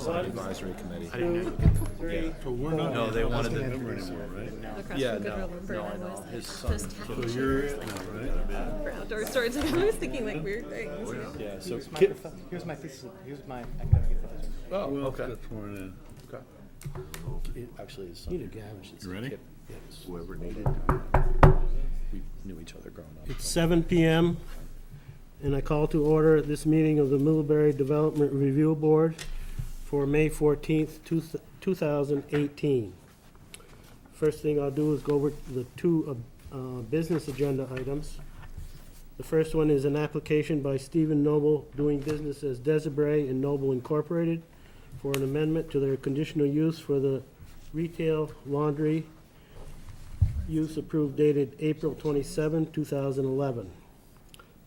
Advisory committee. 2, 3, So we're not. No, they wanted the to- number anymore, right? Across Yeah, from Goodwill no, Lumber, no, I and know. was His like, son- those tacky So chairs, you're it like, now, right? for outdoor storage. And I was thinking like weird things. You know? Yeah, so. Here's my thesis. Here's my academic advisor. Oh, Who else okay. got sworn in? Okay. Actually, his son. Need a gavel. You ready? Yes. Whoever needed. We knew each other growing up. It's 7 p.m. and I call to order this meeting of the Middlebury Development Review Board for May 14th, 2018. First thing I'll do is go over the two business agenda items. The first one is an application by Stephen Noble doing business as Desiree and Noble Incorporated for an amendment to their conditional use for the retail laundry use approved dated April 27, 2011.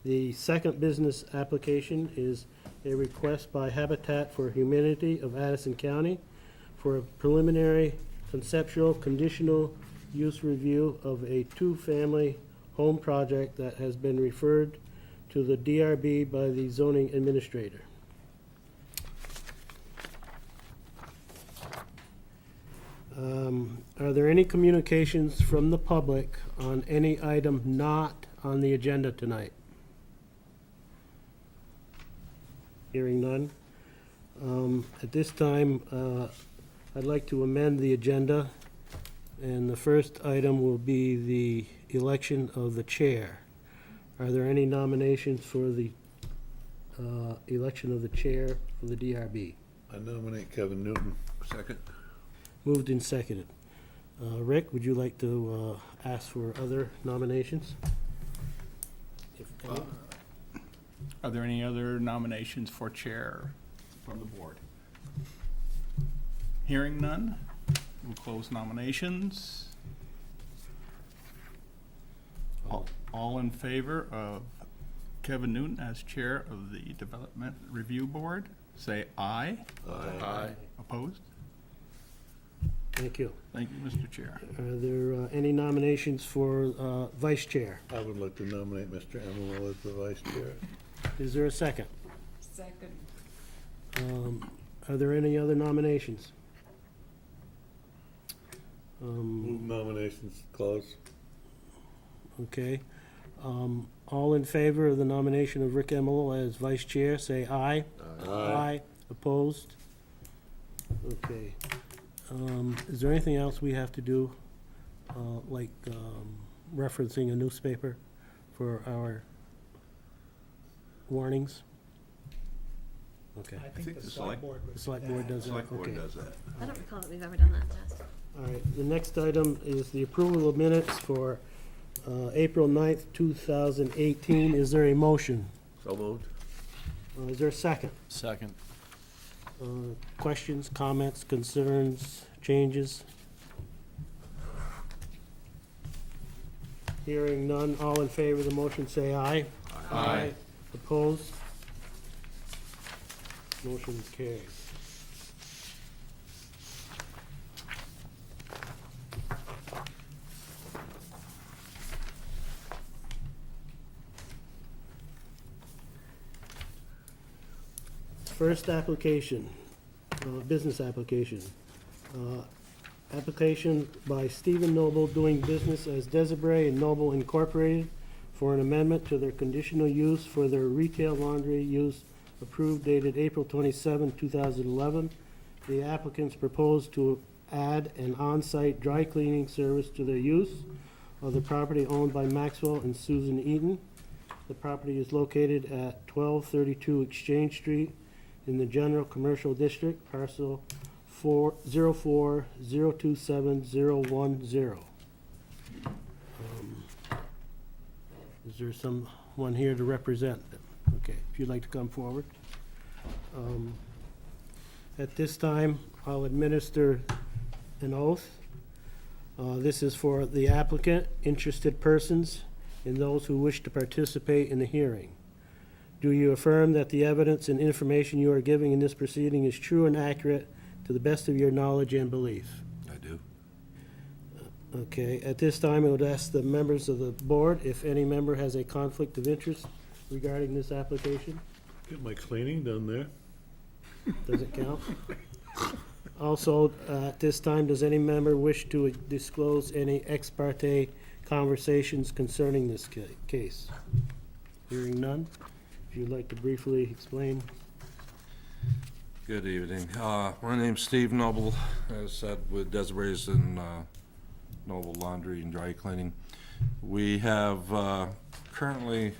The second business application is a request by Habitat for Humanity of Addison County for a preliminary conceptual conditional use review of a two-family home project that has been referred to the DRB by the zoning administrator. Are there any communications from the public on any item not on the agenda tonight? Hearing none. At this time, I'd like to amend the agenda, and the first item will be the election of the chair. Are there any nominations for the election of the chair for the DRB? I nominate Kevin Newton. Second. Moved and seconded. Rick, would you like to ask for other nominations? If any? Are there any other nominations for chair from the board? Hearing none, we'll close nominations. All in favor of Kevin Newton as chair of the Development Review Board, say aye. Aye. Opposed? Thank you. Thank you, Mr. Chair. Are there any nominations for vice chair? I would like to nominate Mr. Emerald as the vice chair. Is there a second? Second. Are there any other nominations? Move nominations closed. Okay. All in favor of the nomination of Rick Emmel as vice chair, say aye. Aye. Opposed? Okay. Is there anything else we have to do, like referencing a newspaper for our warnings? Okay. I think the select board The select board does that, Select board okay. does that. I don't recall that we've ever done that test. All right, the next item is the approval of minutes for April 9th, 2018. Is there a motion? So moved. Is there a second? Second. Questions, comments, concerns, changes? Hearing none, all in favor of the motion say aye. Aye. Opposed? Motion carries. First application, business application. Application by Stephen Noble doing business as Desiree and Noble Incorporated for an amendment to their conditional use for their retail laundry use approved dated April 27, 2011. The applicants propose to add an on-site dry cleaning service to their use of the property owned by Maxwell and Susan Eaton. The property is located at 1232 Exchange Street in the General Commercial District, parcel 4027010. Is there someone here to represent them? Okay, if you'd like to come forward. At this time, I'll administer an oath. This is for the applicant, interested persons, and those who wish to participate in the hearing. Do you affirm that the evidence and information you are giving in this proceeding is true and accurate to the best of your knowledge and belief? I do. Okay, at this time, I would ask the members of the board if any member has a conflict of interest regarding this application. Get my cleaning done there. Does it count? Also, at this time, does any member wish to disclose any ex parte conversations concerning this case? Hearing none, if you'd like to briefly explain. Good evening. My name's Steve Noble, as said, with Desiree and Noble Laundry and Dry Cleaning. We have currently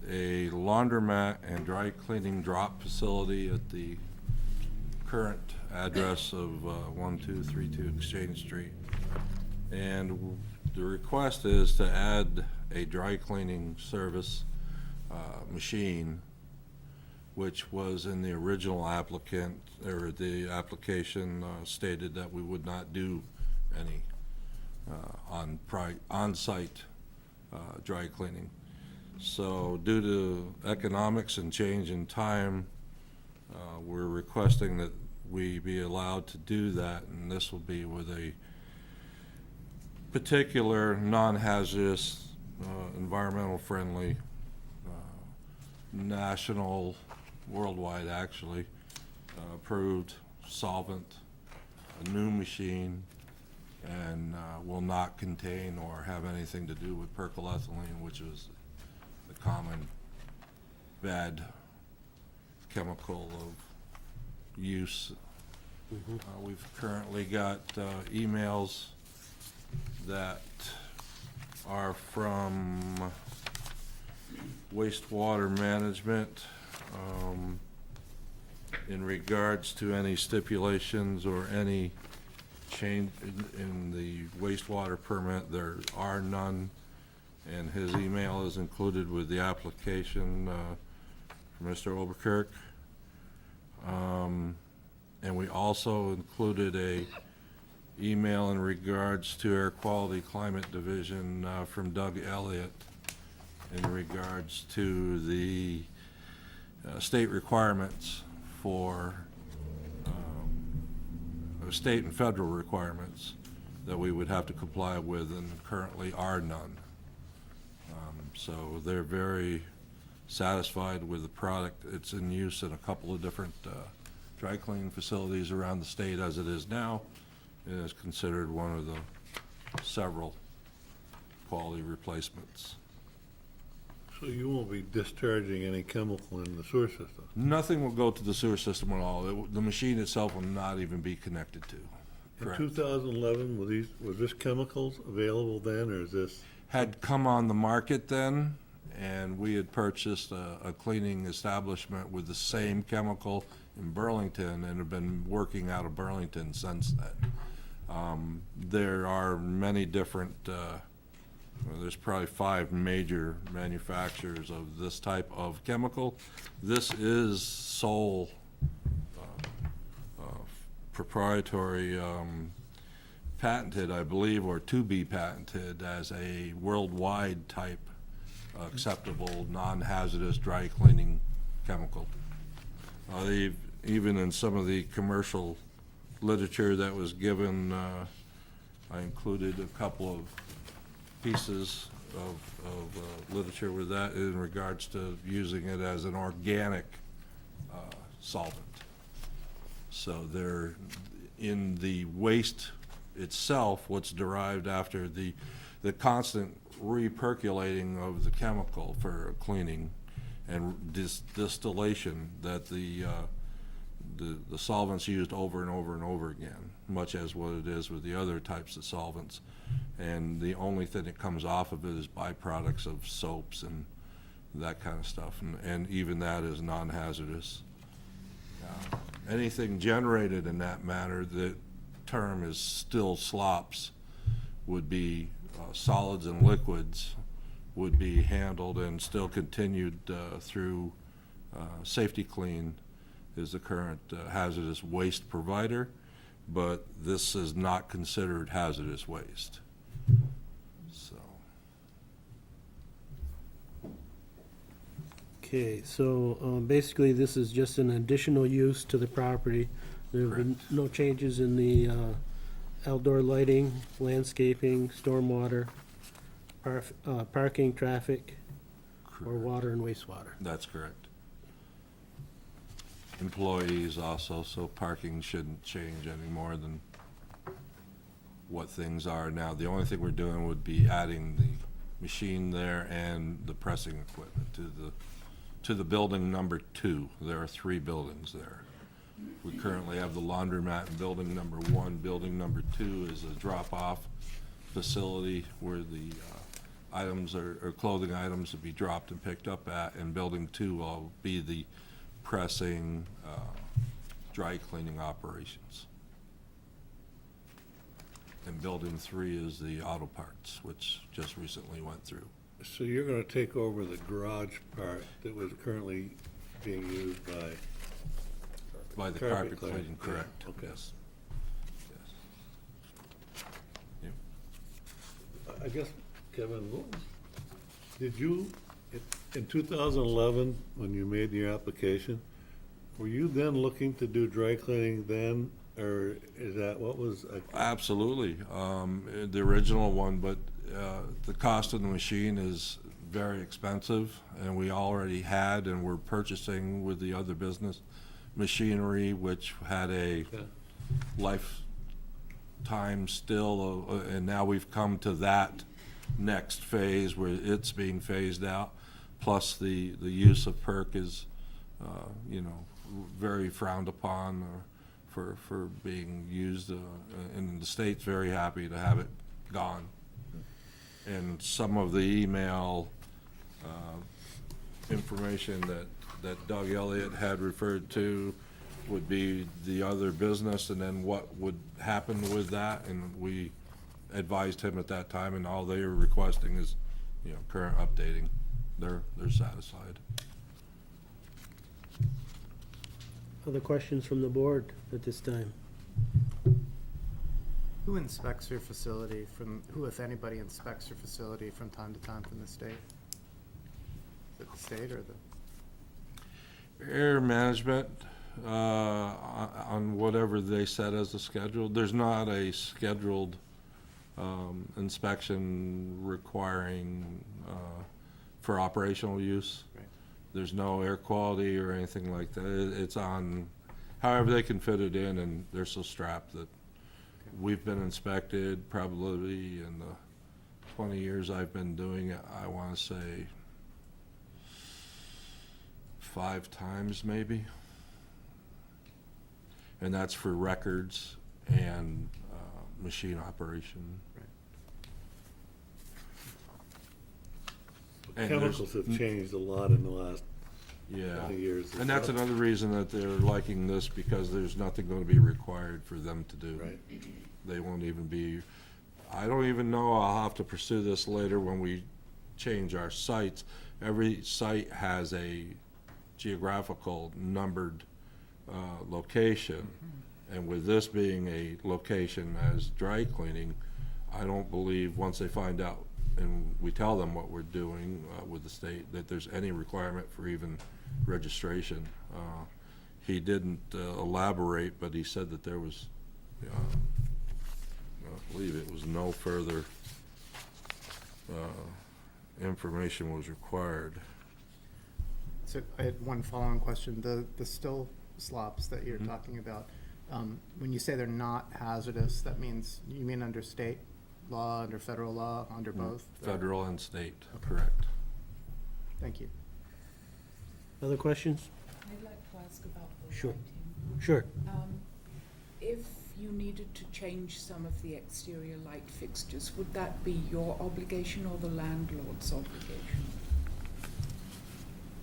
a laundromat and dry cleaning drop facility at the current address of 1232 Exchange Street. And the request is to add a dry cleaning service machine, which was in the original applicant, or the application stated that we would not do any on-site dry cleaning. So due to economics and change in time, we're requesting that we be allowed to do that, and this will be with a particular non-hazardous, environmental friendly, national, worldwide actually, approved solvent, a new machine, and will not contain or have anything to do with perchlorethylene, which is the common bad chemical of use. We've currently got emails that are from wastewater management in regards to any stipulations or any change in the wastewater permit. There are none, and his email is included with the application from Mr. Oberkirk. And we also included a email in regards to Air Quality Climate Division from Doug Elliott in regards to the state requirements for state and federal requirements that we would have to comply with, and currently are none. So they're very satisfied with the product. It's in use in a couple of different dry cleaning facilities around the state as it is now. It is considered one of the several quality replacements. So you won't be discharging any chemical in the sewer system? Nothing will go to the sewer system at all. The machine itself will not even be connected to. In Correct. 2011, was this chemicals available then, or is this? Had come on the market then, and we had purchased a cleaning establishment with the same chemical in Burlington and have been working out of Burlington since then. There are many different, there's probably 5 major manufacturers of this type of chemical. This is sole proprietary, patented, I believe, or to be patented as a worldwide type acceptable non-hazardous dry cleaning chemical. They've, even in some of the commercial literature that was given, I included a couple of pieces of literature with that in regards to using it as an organic solvent. So they're in the waste itself, what's derived after the constant repercolating of the chemical for cleaning and distillation, that the solvent's used over and over and over again, much as what it is with the other types of solvents. And the only thing that comes off of it is byproducts of soaps and that kind of stuff, and even that is non-hazardous. Anything generated in that manner, the term is still slops, would be solids and liquids would be handled and still continued through Safety Clean is the current hazardous waste provider, but this is not considered hazardous waste. So. Okay, so basically this is just an additional use to the property. There have been no changes in the outdoor lighting, landscaping, stormwater, parking, traffic, or Correct. water and wastewater. That's correct. employees also, so parking shouldn't change any more than what things are now. The only thing we're doing would be adding the machine there and the pressing equipment to the building number 2. There are 3 buildings there. We currently have the laundromat in building number 1. Building number 2 is a drop-off facility where the items or clothing items will be dropped and picked up at, and building 2 will be the pressing, dry cleaning operations. And building 3 is the auto parts, which just recently went through. So you're gonna take over the garage part that was currently being used By the Carpet carpet cleaning, cleaning, yeah, correct, okay. yes. Yes. I guess, Kevin, did you, in 2011, when you made your application, were you then looking to do dry cleaning then, or is that, what was? Absolutely, the original one, but the cost of the machine is very expensive, and we already had and were purchasing with the other business machinery, which had a Yeah. lifetime still, and now we've come to that next phase where it's being phased out. Plus, the use of PERC is, very frowned upon for being used, and the state's very happy to have it gone. And some of the email information that Doug Elliott had referred to would be the other business, and then what would happen with that, and we advised him at that time, and all they were requesting is, current updating. They're satisfied. Other questions from the board at this time? Who inspects your facility who, if anybody, inspects your facility from time to time from the state? Is it the state or the? Air management, on whatever they set as a schedule. There's not a scheduled inspection requiring for operational use. Right. There's no air quality or anything like that. It's on, however they can fit it in, and they're so strapped that we've been inspected probably in the 20 years I've been doing it, I want to say 5 times maybe. And that's for records and machine operation. And there's- Chemicals have changed a lot in the last Yeah, 20 years. and that's another reason that they're liking this, because there's nothing going to be required for them to do. Right. They won't even be, I don't even know, I'll have to pursue this later when we change our sites. Every site has a geographical numbered location, and with this being a location as dry cleaning, I don't believe, once they find out and we tell them what we're doing with the state, that there's any requirement for even registration. He didn't elaborate, but he said that there was, I believe it was no further information was required. So I had one follow-on question. The still slops that you're talking about, when you say they're not hazardous, that means, you mean under state law, under federal law, under both? Federal and state, correct. Thank you. Other questions? I'd like to ask about the Sure. lighting. Sure. If you needed to change some of the exterior light fixtures, would that be your obligation or the landlord's obligation?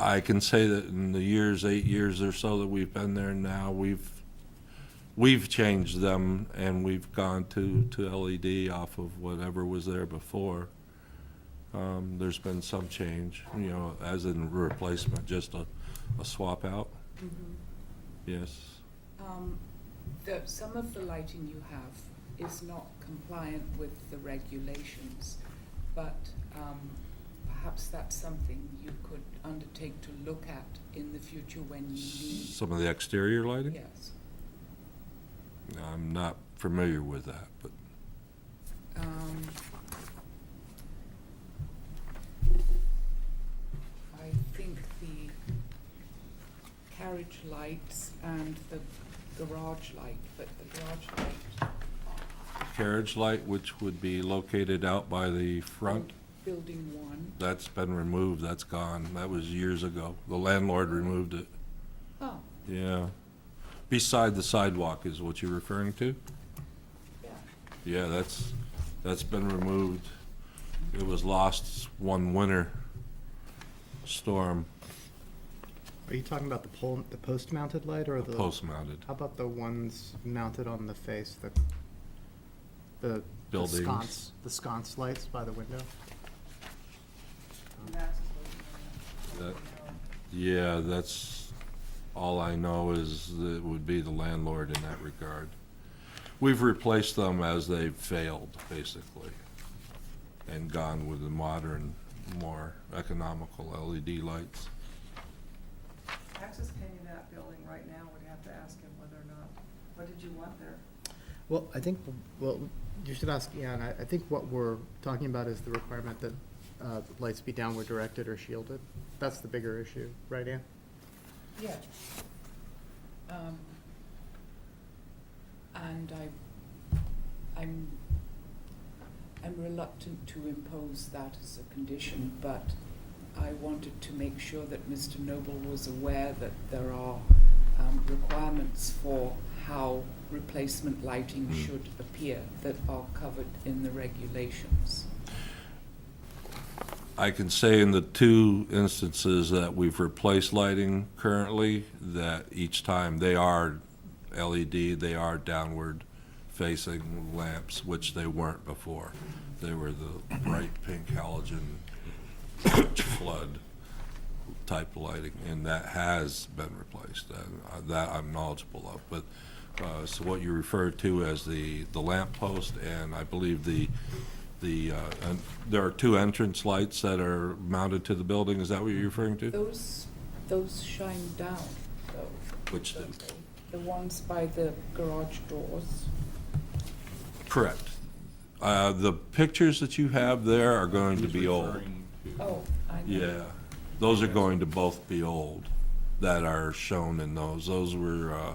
I can say that in the 8 years or so that we've been there now, we've changed them, and we've gone to LED off of whatever was there before. There's been some change, as in replacement, just a swap out. Yes. Some of the lighting you have is not compliant with the regulations, but perhaps that's something you could undertake to look at in the future when you need. Some of the exterior lighting? Yes. I'm not familiar with that, but I think the carriage lights and the garage light, but the garage light, Carriage light, which would be located out by the front, building one. that's been removed, that's gone. That was years ago. The landlord removed it. Oh, Yeah. Beside the sidewalk is what you're referring to? yeah. Yeah, that's been removed. It was lost one winter storm, Are you talking about the post-mounted light or the? post-mounted. How about the ones mounted on the face, the Buildings. the sconce lights by the window? That- Yeah, that's, all I know is that it would be the landlord in that regard. We've replaced them as they've failed, basically, and gone with the modern, more economical LED lights. Access came in that building right now, we'd have to ask him whether or not, what did you want there? Well, I think, you should ask Ian. I think what we're talking about is the requirement that lights be downward directed or shielded. That's the bigger issue, right, Ian? Yeah. And I'm reluctant to impose that as a condition, but I wanted to make sure that Mr. Noble was aware that there are requirements for how replacement lighting should appear that are covered in the regulations. I can say in the two instances that we've replaced lighting currently, that each time they are LED, they are downward facing lamps, which they weren't before. They were the bright pink halogen flood type lighting, and that has been replaced. That I'm knowledgeable of. But so what you referred to as the lamp post, and I believe there are two entrance lights that are mounted to the building. Is that what you're referring to? Those shine down, though. Which do? The ones by the garage doors. Correct. The pictures that you have there are going to be old. Oh, I know. Yeah, those are going to both be old that are shown in those. Those were,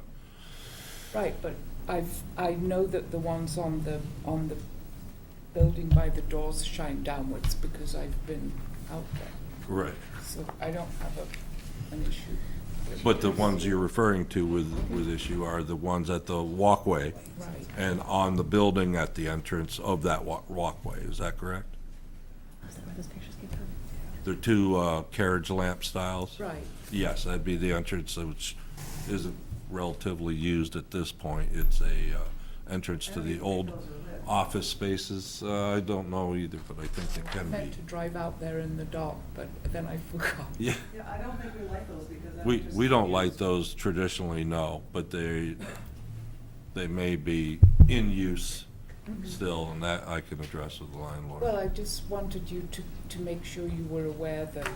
Right, but I know that the ones on the building by the doors shine downwards because I've been out there. right. So I don't have an issue. But the ones you're referring to with issue are the ones at the walkway Right. and on the building at the entrance of that walkway. Is that correct? Oh, is that where those pictures came from? They're two carriage lamp styles? Right. Yes, that'd be the entrance, which isn't relatively used at this point. It's a entrance to the old office spaces. I don't know either, but I think they I can meant be. to drive out there in the dark, but then I forgot. Yeah, Yeah, I don't think we like those because that we just. don't light those traditionally, no, but they may be in use still, and that I can address with the landlord. Well, I just wanted you to make sure you were aware that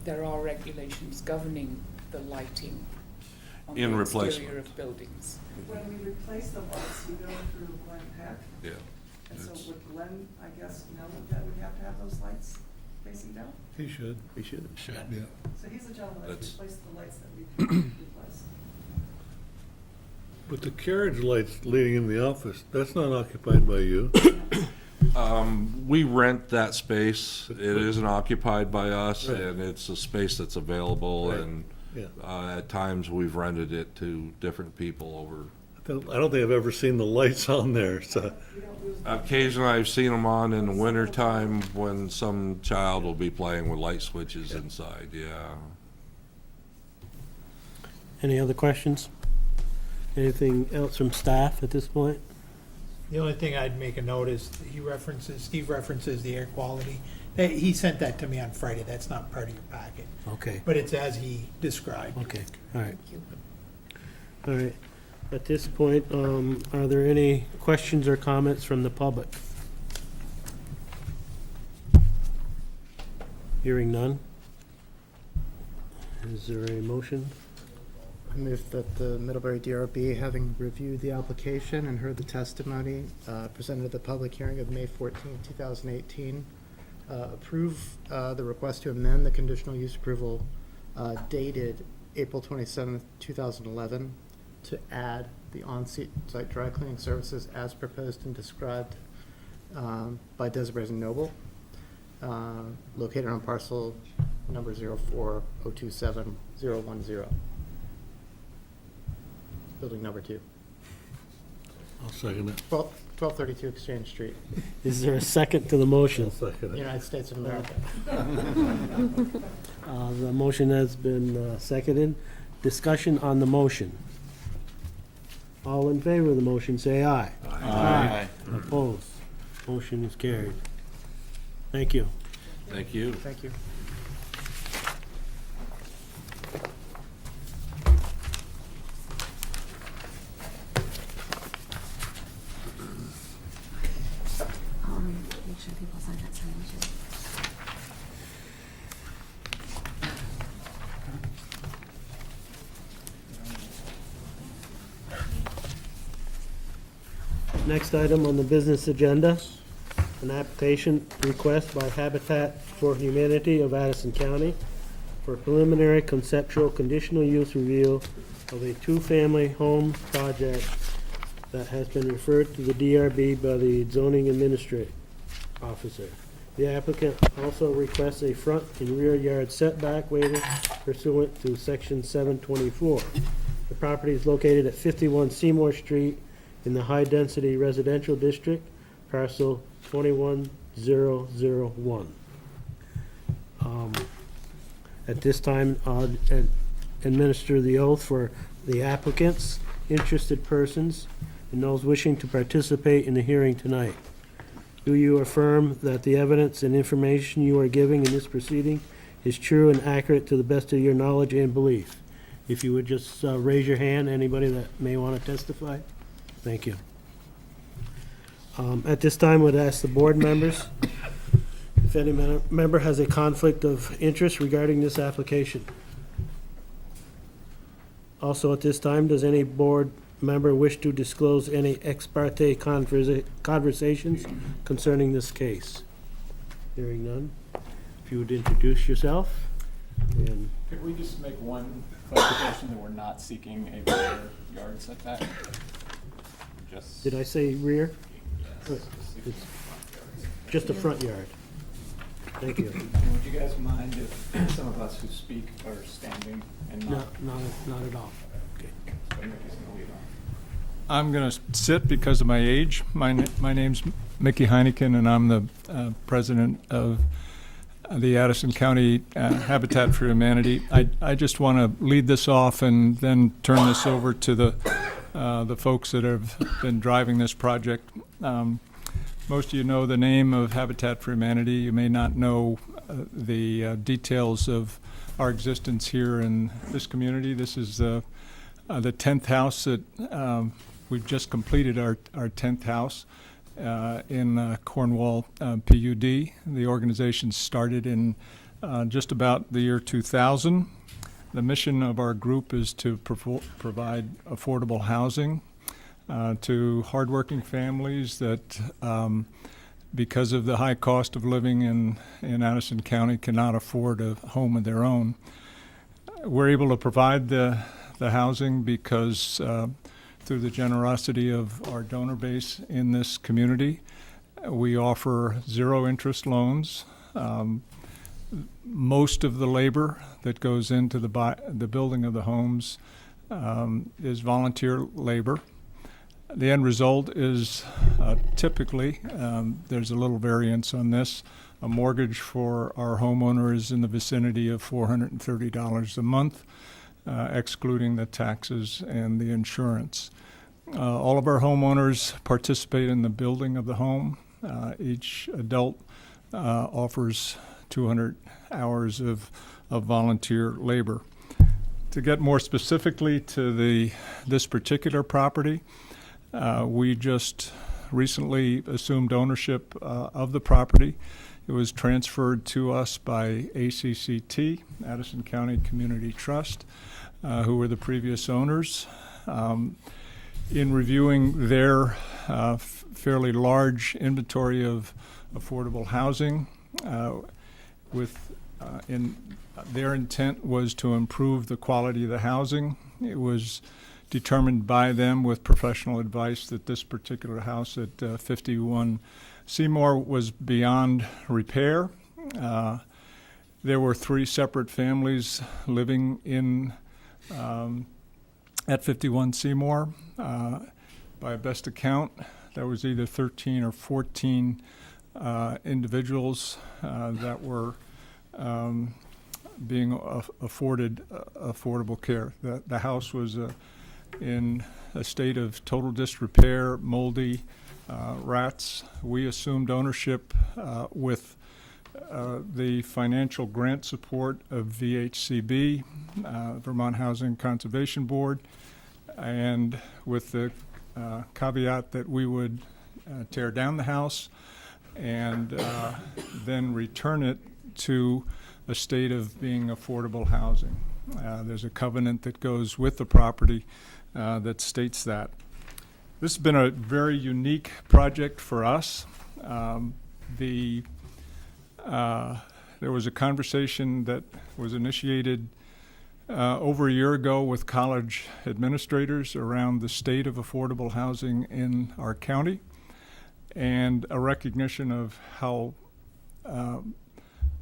there are regulations governing the lighting on In the replacement. exterior of buildings. When we replace the lights, we go through Glenn Peck, Yeah. and so It's- would Glenn, I guess, know that we have to have those lights facing down? He should. We should. Yeah. So he's the gentleman that That's- replaced the lights that we replaced. But the carriage lights leading in the office, that's not occupied by you. We rent that space. It isn't occupied by us, Right. and it's a space that's available, Right. and Yeah. at times we've rented it to different people over. I don't think I've ever seen the lights on there, so. We don't lose. Occasionally, I've seen them on in the wintertime when some child will be playing with light switches inside, yeah. Any other questions? Anything else from staff at this point? The only thing I'd make a note is Steve references the air quality. He sent that to me on Friday. That's not part of your packet, Okay, but it's as he described. okay, all right, Thank you. all right. At this point, are there any questions or comments from the public? Hearing none? Is there a motion? I move that the Middlebury DRB, having reviewed the application and heard the testimony presented at the public hearing of May 14, 2018, approve the request to amend the conditional use approval dated April 27th, 2011, to add the on-site dry cleaning services as proposed and described by Desiree and Noble, located on parcel number 04027-010, building number 2, I'll second it. 1232 Exchange Street, Is there a second to the motion? I'll second it. United States of America. The motion has been seconded. Discussion on the motion. All in favor of the motion, say aye. Aye. Opposed? Motion is carried. Thank you. Thank you. Thank you. Make sure people sign that signature. Next item on the business agenda, an application request by Habitat for Humanity of Addison County for preliminary conceptual conditional use review of a two-family home project that has been referred to the DRB by the zoning administrative officer. The applicant also requests a front and rear yard setback waiver pursuant to section 724. The property is located at 51 Seymour Street in the high-density residential district, parcel 21001. At this time, I'll administer the oath for the applicants, interested persons, and those wishing to participate in the hearing tonight. Do you affirm that the evidence and information you are giving in this proceeding is true and accurate to the best of your knowledge and belief? If you would just raise your hand, anybody that may want to testify? Thank you. At this time, I would ask the board members if any member has a conflict of interest regarding this application. Also, at this time, does any board member wish to disclose any ex parte conversations concerning this case? Hearing none. If you would introduce yourself. And Could we just make one clarification that we're not seeking a rear yard setback? Just. did I say rear? Yes. It's just a front yard. Thank you. And would you guys mind if some of us who speak are standing and No, not? not at all. Okay. So Mickey's gonna lead off. I'm going to sit because of my age. My name's Mickey Heineken, and I'm the president of the Addison County Habitat for Humanity. I just want to lead this off and then turn this over to the folks that have been driving this project. Most of you know the name of Habitat for Humanity. You may not know the details of our existence here in this community. This is the 10th house that we've just completed our 10th house in Cornwall PUD. The organization started in just about the year 2000. The mission of our group is to provide affordable housing to hardworking families that, because of the high cost of living in Addison County, cannot afford a home of their own. We're able to provide the housing because through the generosity of our donor base in this community, we offer zero interest loans. Most of the labor that goes into the building of the homes is volunteer labor. The end result is typically, there's a little variance on this, a mortgage for our homeowner is in the vicinity of $430 a month, excluding the taxes and the insurance. All of our homeowners participate in the building of the home. Each adult offers 200 hours of volunteer labor. To get more specifically to this particular property, we just recently assumed ownership of the property. It was transferred to us by ACCT, Addison County Community Trust, who were the previous owners. In reviewing their fairly large inventory of affordable housing, with their intent was to improve the quality of the housing. It was determined by them with professional advice that this particular house at 51 Seymour was beyond repair. There were 3 separate families living in at 51 Seymour. By best account, there was either 13 or 14 individuals that were being afforded affordable care. The house was in a state of total disrepair, moldy, rats. We assumed ownership with the financial grant support of VHCB, Vermont Housing Conservation Board, and with the caveat that we would tear down the house and then return it to a state of being affordable housing. There's a covenant that goes with the property that states that. This has been a very unique project for us. There was a conversation that was initiated over a year ago with college administrators around the state of affordable housing in our county, and a recognition of how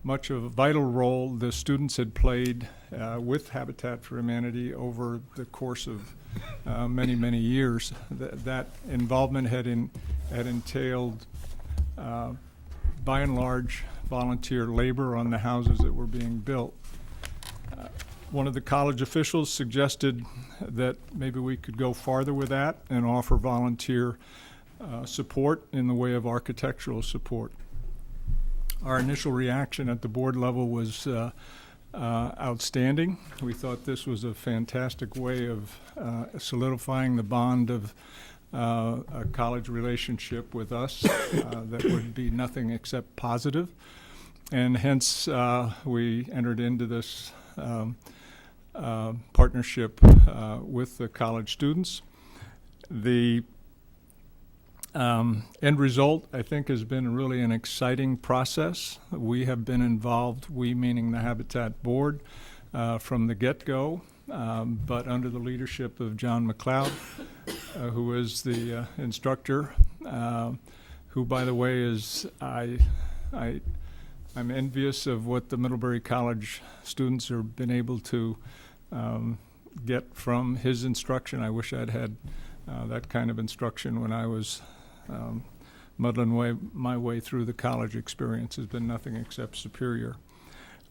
much of a vital role the students had played with Habitat for Humanity over the course of many, many years. That involvement had entailed, by and large, volunteer labor on the houses that were being built. One of the college officials suggested that maybe we could go farther with that and offer volunteer support in the way of architectural support. Our initial reaction at the board level was outstanding. We thought this was a fantastic way of solidifying the bond of a college relationship with us that would be nothing except positive. And hence, we entered into this partnership with the college students. The end result, I think, has been really an exciting process. We have been involved, we meaning the Habitat Board, from the get-go, but under the leadership of John McLeod, who is the instructor, who, by the way, is I'm envious of what the Middlebury College students have been able to get from his instruction. I wish I'd had that kind of instruction when I was muddling my way through the college experience. Has been nothing except superior.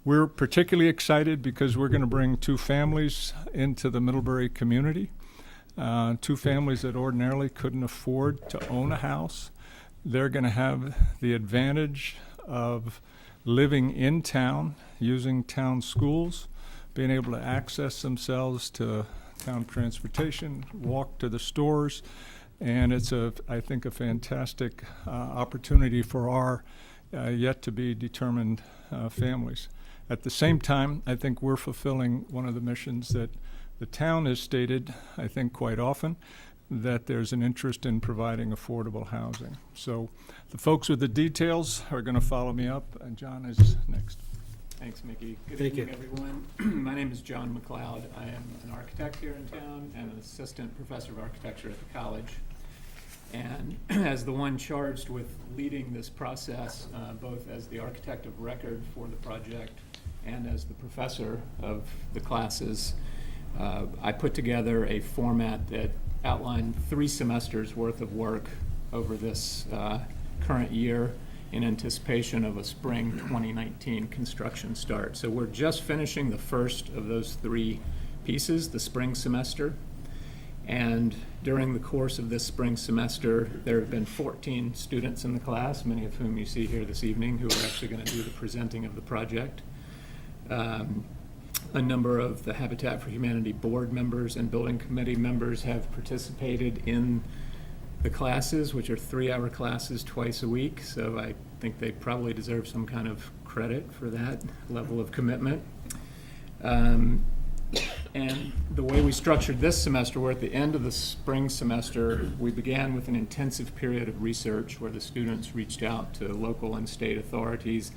We're particularly excited because we're going to bring 2 families into the Middlebury community, 2 families that ordinarily couldn't afford to own a house. They're going to have the advantage of living in town, using town schools, being able to access themselves to town transportation, walk to the stores, and it's I think a fantastic opportunity for our yet to be determined families. At the same time, I think we're fulfilling one of the missions that the town has stated, I think quite often, that there's an interest in providing affordable housing. So the folks with the details are going to follow me up, and John is next. Thanks, Mickey. Good Thank evening, everyone. My name is John McLeod. I am an architect here in town and an assistant professor of architecture at the college. And as the one charged with leading this process, both as the architect of record for the project and as the professor of the classes, I put together a format that outlined 3 semesters worth of work over this current year in anticipation of a spring 2019 construction start. So we're just finishing the first of those 3 pieces, the spring semester. And during the course of this spring semester, there have been 14 students in the class, many of whom you see here this evening, who are actually going to do the presenting of the project. A number of the Habitat for Humanity board members and building committee members have participated in the classes, which are 3-hour classes twice a week, so I think they probably deserve some kind of credit for that level of commitment. And the way we structured this semester, we're at the end of the spring semester. We began with an intensive period of research where the students reached out to local and state authorities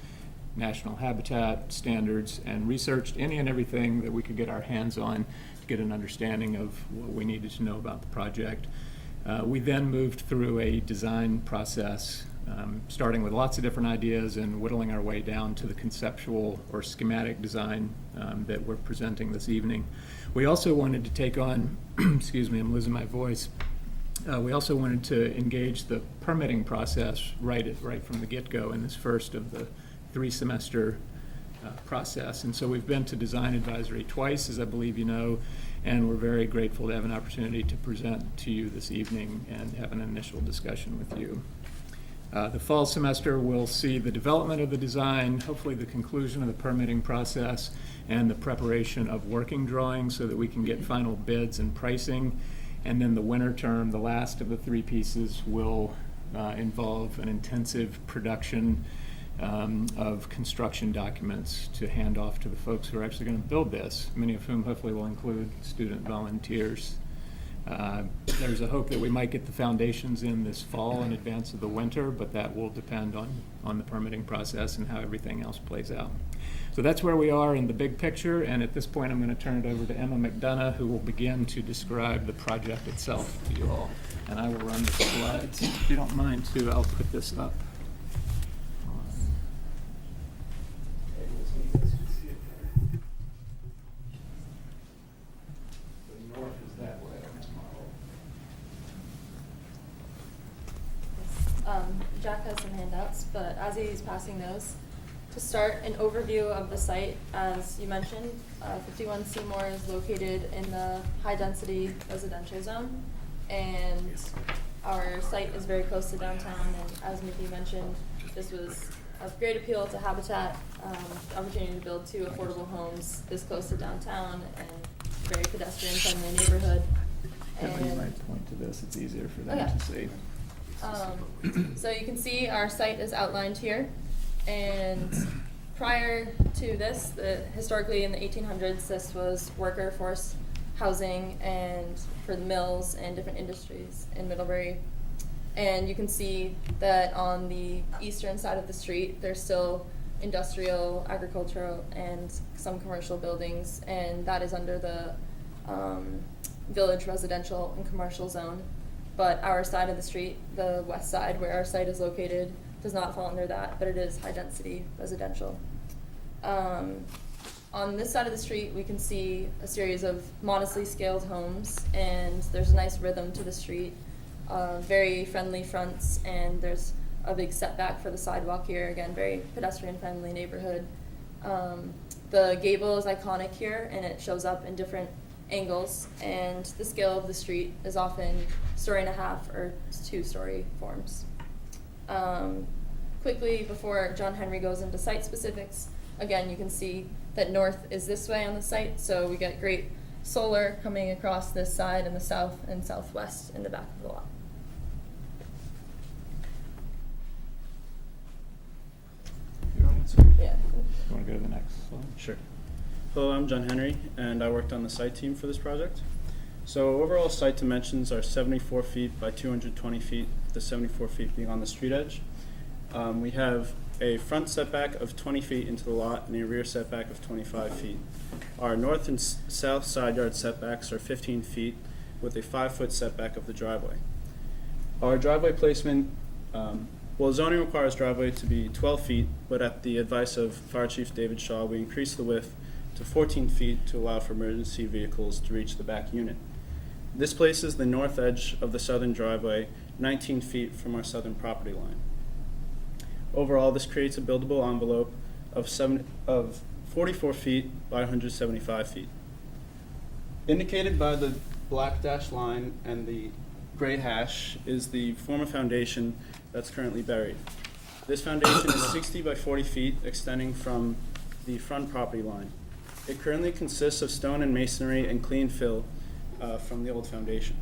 national habitat standards and researched any and everything that we could get our hands on to get an understanding of what we needed to know about the project. We then moved through a design process, starting with lots of different ideas and whittling our way down to the conceptual or schematic design that we're presenting this evening. We also wanted to take on, excuse me, I'm losing my voice. We also wanted to engage the permitting process right from the get-go in this first of the 3-semester process. And so we've been to design advisory twice, as I believe you know, and we're very grateful to have an opportunity to present to you this evening and have an initial discussion with you. The fall semester will see the development of the design, hopefully the conclusion of the permitting process, and the preparation of working drawings so that we can get final bids and pricing. And then the winter term, the last of the 3 pieces, will involve an intensive production of construction documents to hand off to the folks who are actually going to build this, many of whom hopefully will include student volunteers. There's a hope that we might get the foundations in this fall in advance of the winter, but that will depend on the permitting process and how everything else plays out. So that's where we are in the big picture, and at this point I'm going to turn it over to Emma McDonough, who will begin to describe the project itself to you all. And I will run the slides. If you don't mind, too, I'll put this up. Jack has some handouts, but as he's passing those, to start, an overview of the site. As you mentioned, 51 Seymour is located in the high-density residential zone, and our site is very close to downtown, and as Mickey mentioned, this was of great appeal to Habitat, the opportunity to build 2 affordable homes this close to downtown and very pedestrian-friendly neighborhood. Emma, you might point to this, it's easier for them to see. So you can see our site is outlined here, and prior to this, historically in the 1800s, this was worker force housing and for the mills and different industries in Middlebury. And you can see that on the eastern side of the street, there's still industrial, agricultural, and some commercial buildings, and that is under the village residential and commercial zone. But our side of the street, the west side where our site is located, does not fall under that, but it is high-density residential. On this side of the street, we can see a series of modestly scaled homes, and there's a nice rhythm to the street, very friendly fronts, and there's a big setback for the sidewalk here. Again, very pedestrian-friendly neighborhood. The gable is iconic here, and it shows up in different angles, and the scale of the street is often 1.5 stories or 2-story forms. Quickly, before John Henry goes into site specifics, again, you can see that north is this way on the site, so we get great solar coming across this side and the south and southwest in the back of the lot. You want Yeah. to go to the next slide? Sure. Hello, I'm John Henry, and I worked on the site team for this project. So overall site dimensions are 74 feet by 220 feet, the 74 feet being on the street edge. We have a front setback of 20 feet into the lot and a rear setback of 25 feet. Our north and south side yard setbacks are 15 feet with a 5-foot setback of the driveway. Our driveway placement, zoning requires driveway to be 12 feet, but at the advice of Fire Chief David Shaw, we increased the width to 14 feet to allow for emergency vehicles to reach the back unit. This places the north edge of the southern driveway 19 feet from our southern property line. Overall, this creates a buildable envelope of 44 feet by 175 feet. Indicated by the black dashed line and the gray hash is the former foundation that's currently buried. This foundation is 60 by 40 feet, extending from the front property line. It currently consists of stone and masonry and clean fill from the old foundation.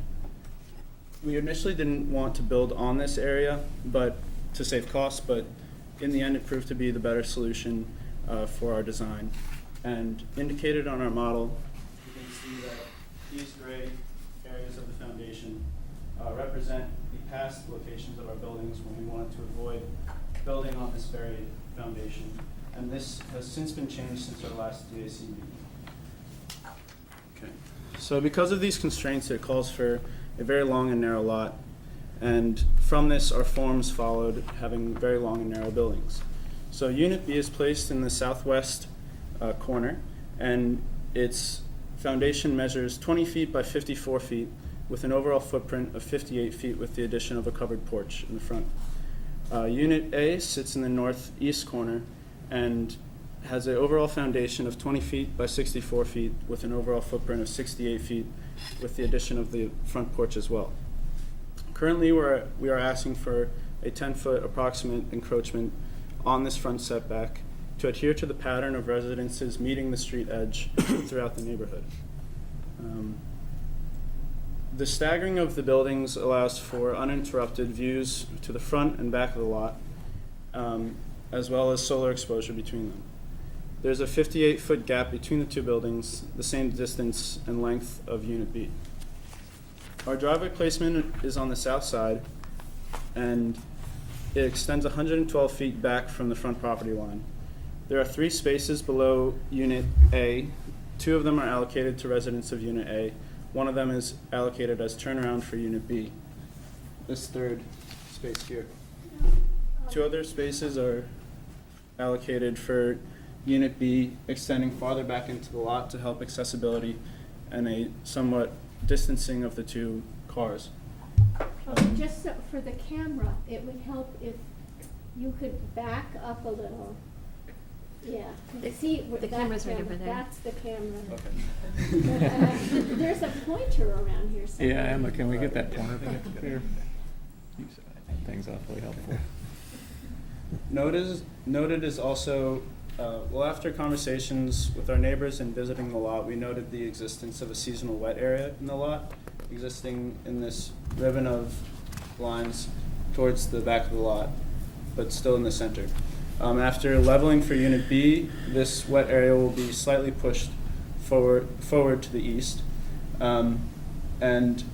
We initially didn't want to build on this area to save costs, but in the end it proved to be the better solution for our design. And indicated on our model, you can see that these gray areas of the foundation represent the past locations of our buildings when we wanted to avoid building on this buried foundation. and this has since been changed since our last DAC meeting. Okay. So because of these constraints, it calls for a very long and narrow lot, and from this our forms followed, having very long and narrow buildings. So Unit B is placed in the southwest corner, and its foundation measures 20 feet by 54 feet with an overall footprint of 58 feet with the addition of a covered porch in the front. Unit A sits in the northeast corner and has an overall foundation of 20 feet by 64 feet with an overall footprint of 68 feet with the addition of the front porch as well. Currently, we are asking for a 10-foot approximate encroachment on this front setback to adhere to the pattern of residences meeting the street edge throughout the neighborhood. The staggering of the buildings allows for uninterrupted views to the front and back of the lot, as well as solar exposure between them. There's a 58-foot gap between the two buildings, the same distance and length of Unit B. Our driveway placement is on the south side, and it extends 112 feet back from the front property line. There are 3 spaces below Unit A. 2 of them are allocated to residents of Unit A. 1 of them is allocated as turnaround for Unit B. This third space here. 2 other spaces are allocated for Unit B, extending farther back into the lot to help accessibility and a somewhat distancing of the 2 cars. Just so for the camera, it would help if you could back up a little. Yeah, see, the camera's right over there. That's the camera. Okay. There's a pointer around here somewhere. Yeah, Emma, can we get that pointer thing up there? That thing's awfully helpful. Noted is also, well, after conversations with our neighbors and visiting the lot, we noted the existence of a seasonal wet area in the lot, existing in this ribbon of lines towards the back of the lot, but still in the center. After leveling for Unit B, this wet area will be slightly pushed forward to the east. And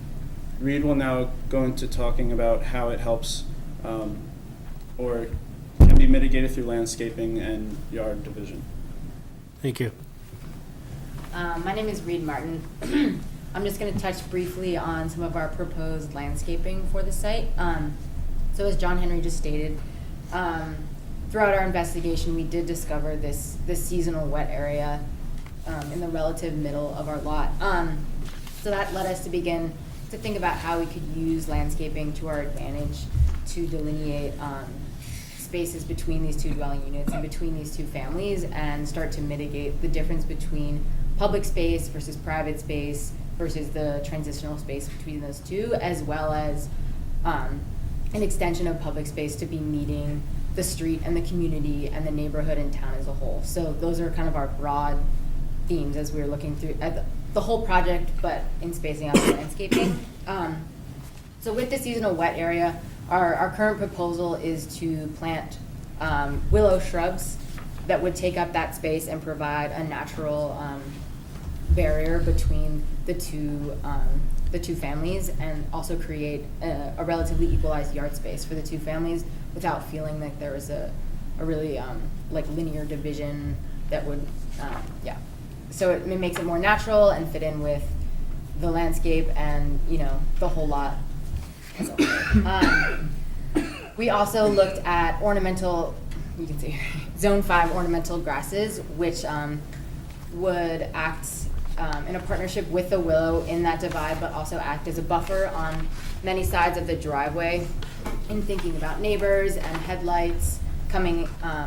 Reed will now go into talking about how it helps or can be mitigated through landscaping and yard division. Thank you. My name is Reed Martin. I'm just going to touch briefly on some of our proposed landscaping for the site. So as John Henry just stated, throughout our investigation, we did discover this seasonal wet area in the relative middle of our lot. So that led us to begin to think about how we could use landscaping to our advantage to delineate spaces between these 2 dwelling units and between these 2 families, and start to mitigate the difference between public space versus private space versus the transitional space between those 2, as well as an extension of public space to be meeting the street and the community and the neighborhood and town as a whole. So those are kind of our broad themes as we're looking through at the whole project, but in spacing out the landscaping. So with the seasonal wet area, our current proposal is to plant willow shrubs that would take up that space and provide a natural barrier between the two families, and also create a relatively equalized yard space for the 2 families without feeling like there was a really like linear division that would, So it makes it more natural and fit in with the landscape and, the whole lot as a whole. We also looked at ornamental, you can see, Zone 5 ornamental grasses, which would act in a partnership with the willow in that divide, but also act as a buffer on many sides of the driveway in thinking about neighbors and headlights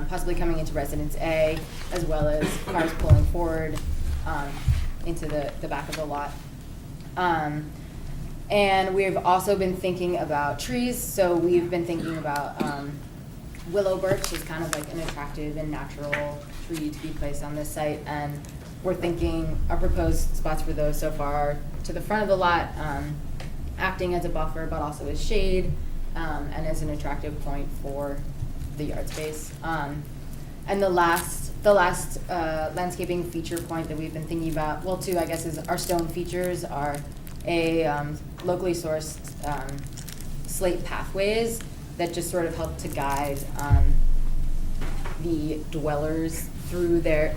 possibly coming into Residence A, as well as cars pulling forward into the back of the lot. And we've also been thinking about trees, so we've been thinking about willow birch is kind of like an attractive and natural tree to be placed on this site, and we're thinking our proposed spots for those so far are to the front of the lot, acting as a buffer but also as shade, and as an attractive point for the yard space. And the last landscaping feature point that we've been thinking about, well, 2 I guess, is our stone features are a locally sourced slate pathways that just sort of help to guide the dwellers through their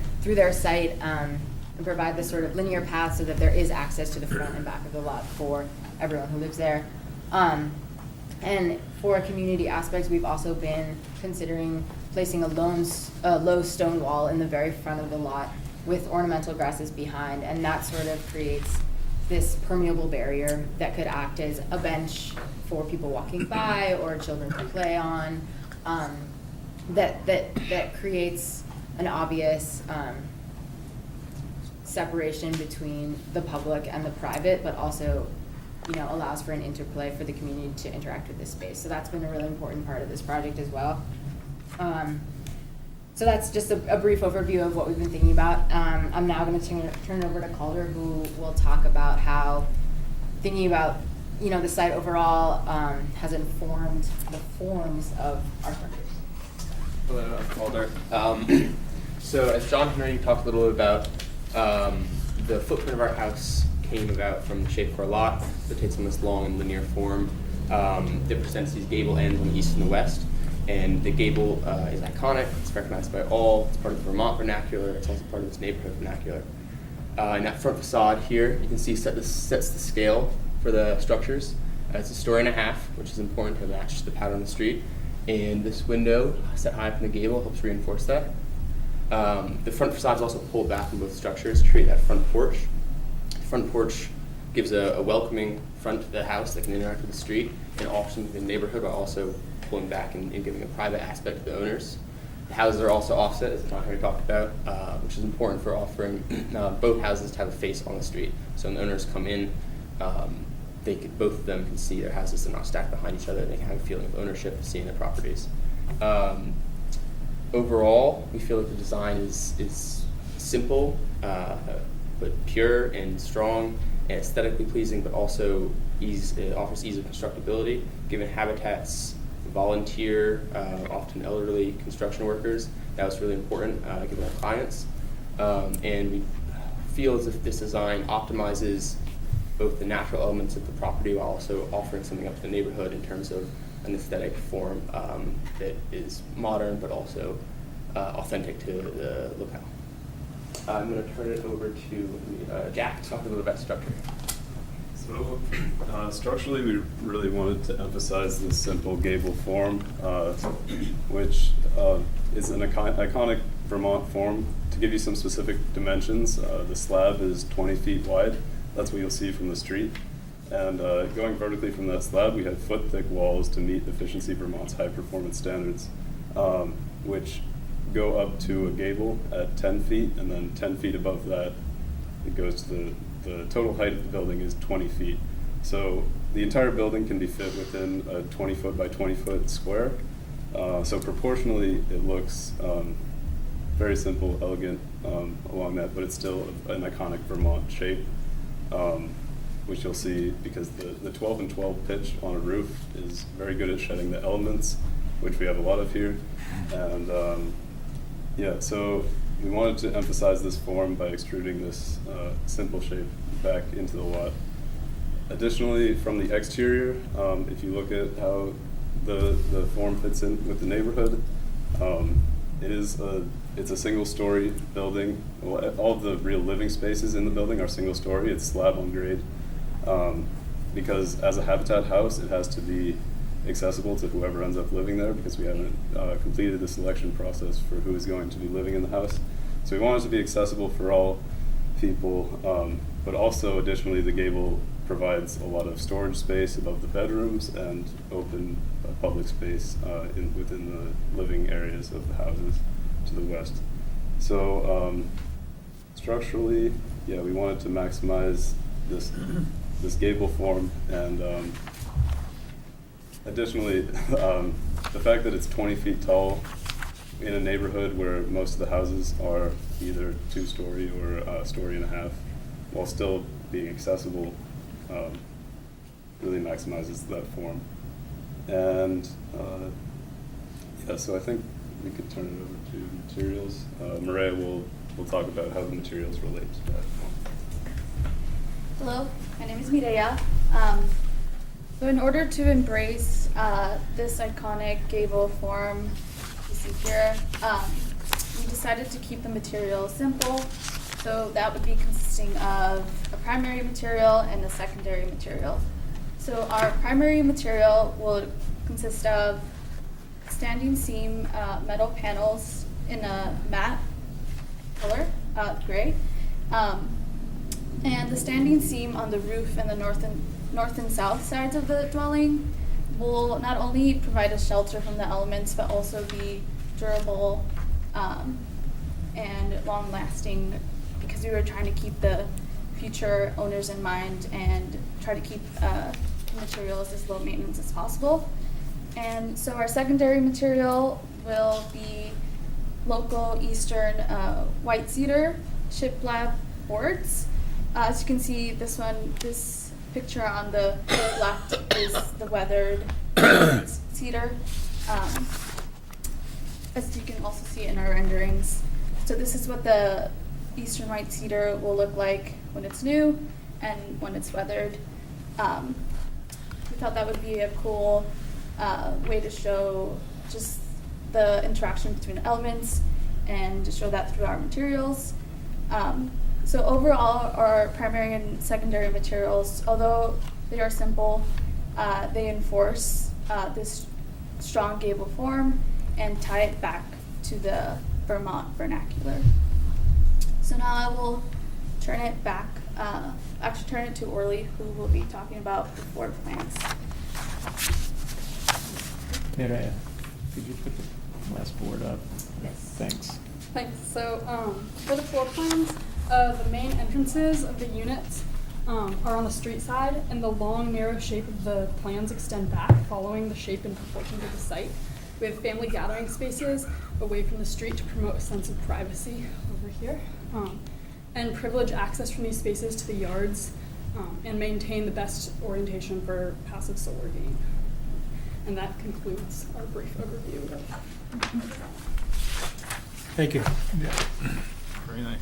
site, and provide this sort of linear path so that there is access to the front and back of the lot for everyone who lives there. And for community aspects, we've also been considering placing a low stone wall in the very front of the lot with ornamental grasses behind, and that sort of creates this permeable barrier that could act as a bench for people walking by or children to play on, that creates an obvious separation between the public and the private, but also, you know, allows for an interplay for the community to interact with this space. So that's been a really important part of this project as well. So that's just a brief overview of what we've been thinking about. I'm now going to turn it over to Calder, who will talk about how thinking about, you know, the site overall has informed the forms of our structures. Hello, I'm Calder. So as John Henry talked a little bit about, the footprint of our house came about from the shape of our lot. So it takes on this long and linear form that presents these gable ends on the east and the west. And the gable is iconic, it's recognized by all, it's part of the Vermont vernacular, it's also part of this neighborhood vernacular. And that front facade here, you can see sets the scale for the structures. It's 1.5 stories, which is important to match the pattern on the street. And this window, set high from the gable, helps reinforce that. The front facade is also pulled back from both structures to create that front porch. The front porch gives a welcoming front to the house that can interact with the street and option to the neighborhood while also pulling back and giving a private aspect to the owners. The houses are also offset, as John Henry talked about, which is important for offering both houses to have a face on the street. So when the owners come in, both of them can see their houses. They're not stacked behind each other. They can have a feeling of ownership of seeing their properties. Overall, we feel like the design is simple, but pure and strong and aesthetically pleasing, but also it offers ease of constructability. Given habitats volunteer, often elderly construction workers, that was really important given our clients. And we feel as if this design optimizes both the natural elements of the property while also offering something up to the neighborhood in terms of an aesthetic form that is modern but also authentic to the locale. I'm going to turn it over to Jack to talk a little about structure. So structurally, we really wanted to emphasize this simple gable form, which is an iconic Vermont form. To give you some specific dimensions, the slab is 20 feet wide. That's what you'll see from the street. And going vertically from that slab, we had foot-thick walls to meet Efficiency Vermont's high-performance standards, which go up to a gable at 10 feet, and then 10 feet above that, it goes to the total height of the building is 20 feet. So the entire building can be fit within a 20-foot by 20-foot square. So proportionally, it looks very simple, elegant along that, but it's still an iconic Vermont shape, which you'll see because the 12 and 12 pitch on a roof is very good at shedding the elements, which we have a lot of here. And yeah, so we wanted to emphasize this form by extruding this simple shape back into the lot. Additionally, from the exterior, if you look at how the form fits in with the neighborhood, it's a single-story building. Well, all the real living spaces in the building are single-story. It's slab on grade because as a habitat house, it has to be accessible to whoever ends up living there because we haven't completed the selection process for who is going to be living in the house. So we want it to be accessible for all people, but also additionally the gable provides a lot of storage space above the bedrooms and open public space within the living areas of the houses to the west. So structurally, yeah, we wanted to maximize this gable form, and additionally, the fact that it's 20 feet tall in a neighborhood where most of the houses are either 2-story or a story and a half, while still being accessible, really maximizes that form. And yeah, so I think we could turn it over to materials. Maria will talk about how the materials relate to that. Hello, my name is Mireya. So in order to embrace this iconic gable form, we see here, we decided to keep the material simple. So that would be consisting of a primary material and a secondary material. So our primary material will consist of standing seam metal panels in a matte color, gray. And the standing seam on the roof and the north and south sides of the dwelling will not only provide a shelter from the elements, but also be durable and long-lasting, because we were trying to keep the future owners in mind and try to keep materials as low maintenance as possible. And so our secondary material will be local eastern white cedar shiplap boards. As you can see, this picture on the left is the weathered cedar. As you can also see in our renderings. So this is what the eastern white cedar will look like when it's new and when it's weathered. We thought that would be a cool way to show just the interaction between the elements and to show that through our materials. So overall, our primary and secondary materials, although they are simple, they enforce this strong gable form and tie it back to the Vermont vernacular. So now I will turn it back, actually turn it to Orly, who will be talking about the floor plans. Mira, could you put the last board up? Yes. Thanks. Thanks. So for the floor plans, the main entrances of the units are on the street side, and the long, narrow shape of the plans extend back, following the shape and proportions of the site. We have family gathering spaces away from the street to promote a sense of privacy over here, and privilege access from these spaces to the yards, and maintain the best orientation for passive solar gain. And that concludes our brief overview of. Thank you. Yeah. Very nice.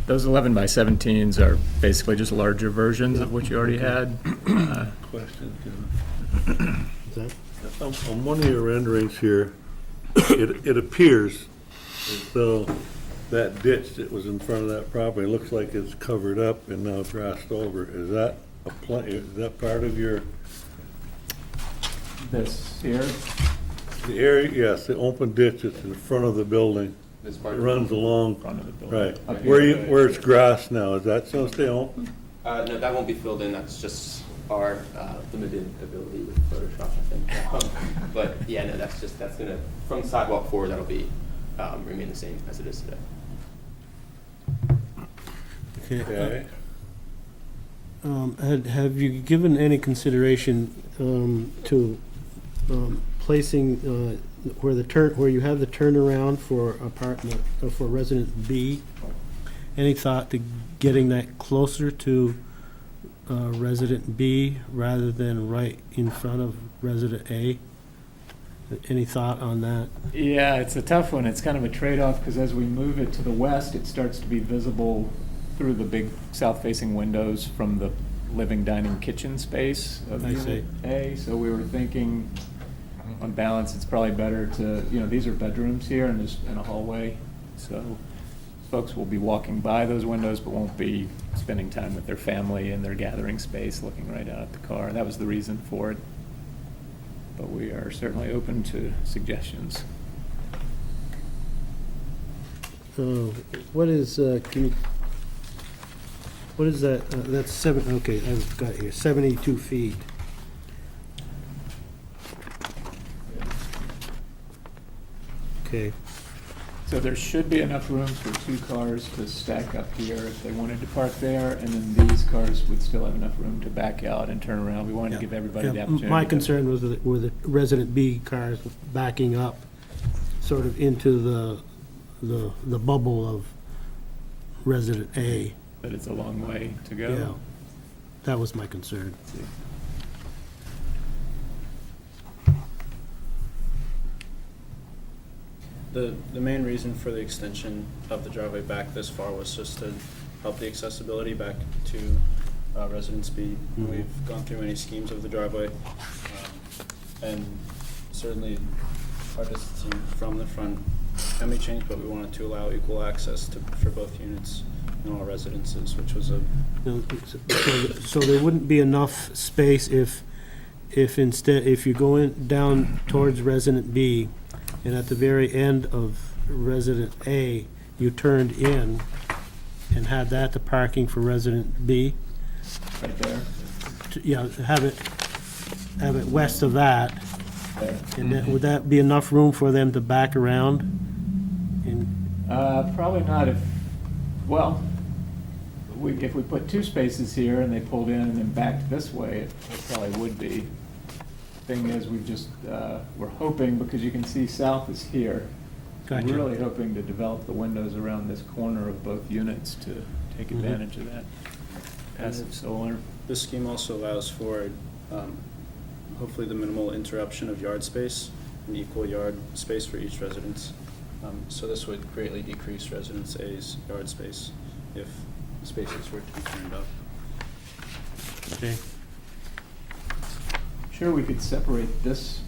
Those 11 by 17s are basically just larger versions of what you already had. Question, Kevin. On one of your renderings here, it appears as though that ditch that was in front of that property looks like it's covered up and now grassed over. Is that is that part of your? This here? The area, yes, the open ditch that's in front of the building. This It part? runs along, Front of the building. right. Up Where here. where it's grass now, is that still stay open? No, that won't be filled in. That's just our limited ability with Photoshop, I think. But yeah, no, that's gonna, from the sidewalk forward, that'll be remain the same as it is today. Okay. Have you given any consideration to placing where you have the turnaround for apartment for resident B? Any thought to getting that closer to resident B rather than right in front of resident A? Any thought on that? Yeah, it's a tough one. It's kind of a trade-off, because as we move it to the west, it starts to be visible through the big south-facing windows from the living, dining, kitchen space of I Unit see. A. So we were thinking, on balance, it's probably better to, these are bedrooms here and there's a hallway. So folks will be walking by those windows, but won't be spending time with their family in their gathering space, looking right out at the car. That was the reason for it. But we are certainly open to suggestions. What is, what is that? That's okay, I've got it here, 72 feet. Okay. So there should be enough room for 2 cars to stack up here if they wanted to park there, and then these cars would still have enough room to back out and turn around. We wanted to give everybody the Yeah, opportunity. my concern was were the resident B cars backing up sort of into the bubble of resident A. But it's a long way to go. Yeah, that was my concern. The main reason for the extension of the driveway back this far was just to help the accessibility back to Residence B. Mhm. We've gone through many schemes of the driveway, and certainly our distancing from the front can be changed, but we wanted to allow equal access for both units in all residences, which was a No, so there wouldn't be enough space if you're going down towards resident B, and at the very end of resident A, you turned in and had that the parking for resident B. Right there. Yeah, have it west of that. There. And then, would that be enough room for them to back around? And Probably not if, well, if we put 2 spaces here and they pulled in and then backed this way, it probably would be. Thing is, we're hoping, because you can see south is here. Gotcha. We're really hoping to develop the windows around this corner of both units to take Mhm. advantage of that passive solar. This scheme also allows for, hopefully the minimal interruption of yard space and equal yard space for each residence. So this would greatly decrease Residence A's yard space if spaces were to be turned up. Okay. Sure, we could separate this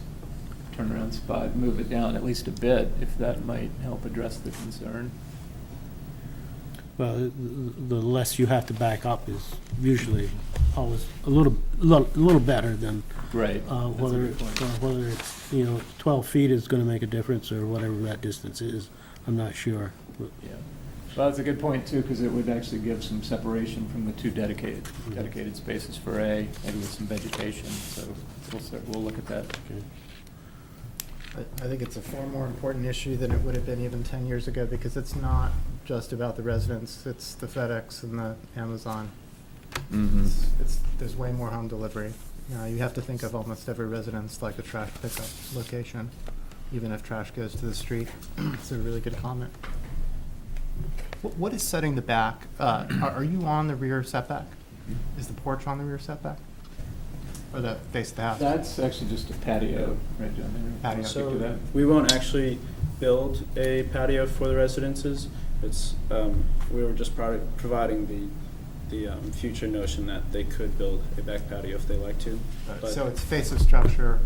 turnaround spot, move it down at least a bit, if that might help address the concern. Well, the less you have to back up is usually always a little better than Right. That's a whether good point. whether it's 12 feet is going to make a difference or whatever that distance is. I'm not sure. Yeah. Well, that's a good point too, because it would actually give some separation from the 2 dedicated spaces for A, maybe with some vegetation, so we'll look at that. I think it's a far more important issue than it would have been even 10 years ago, because it's not just about the residents, it's the FedEx and the Amazon. Mm-hmm. There's way more home delivery. You have to think of almost every residence like a trash pickup location, even if trash goes to the street. It's a really good comment. What is setting the back? Are you on the rear setback? Is the porch on the rear setback? Or the face of the house? That's actually just a patio, right, John? Patio. Speak to So that. we won't actually build a patio for the residences. It's, we were just providing the future notion that they could build a back patio if they like to. But So it's face of structure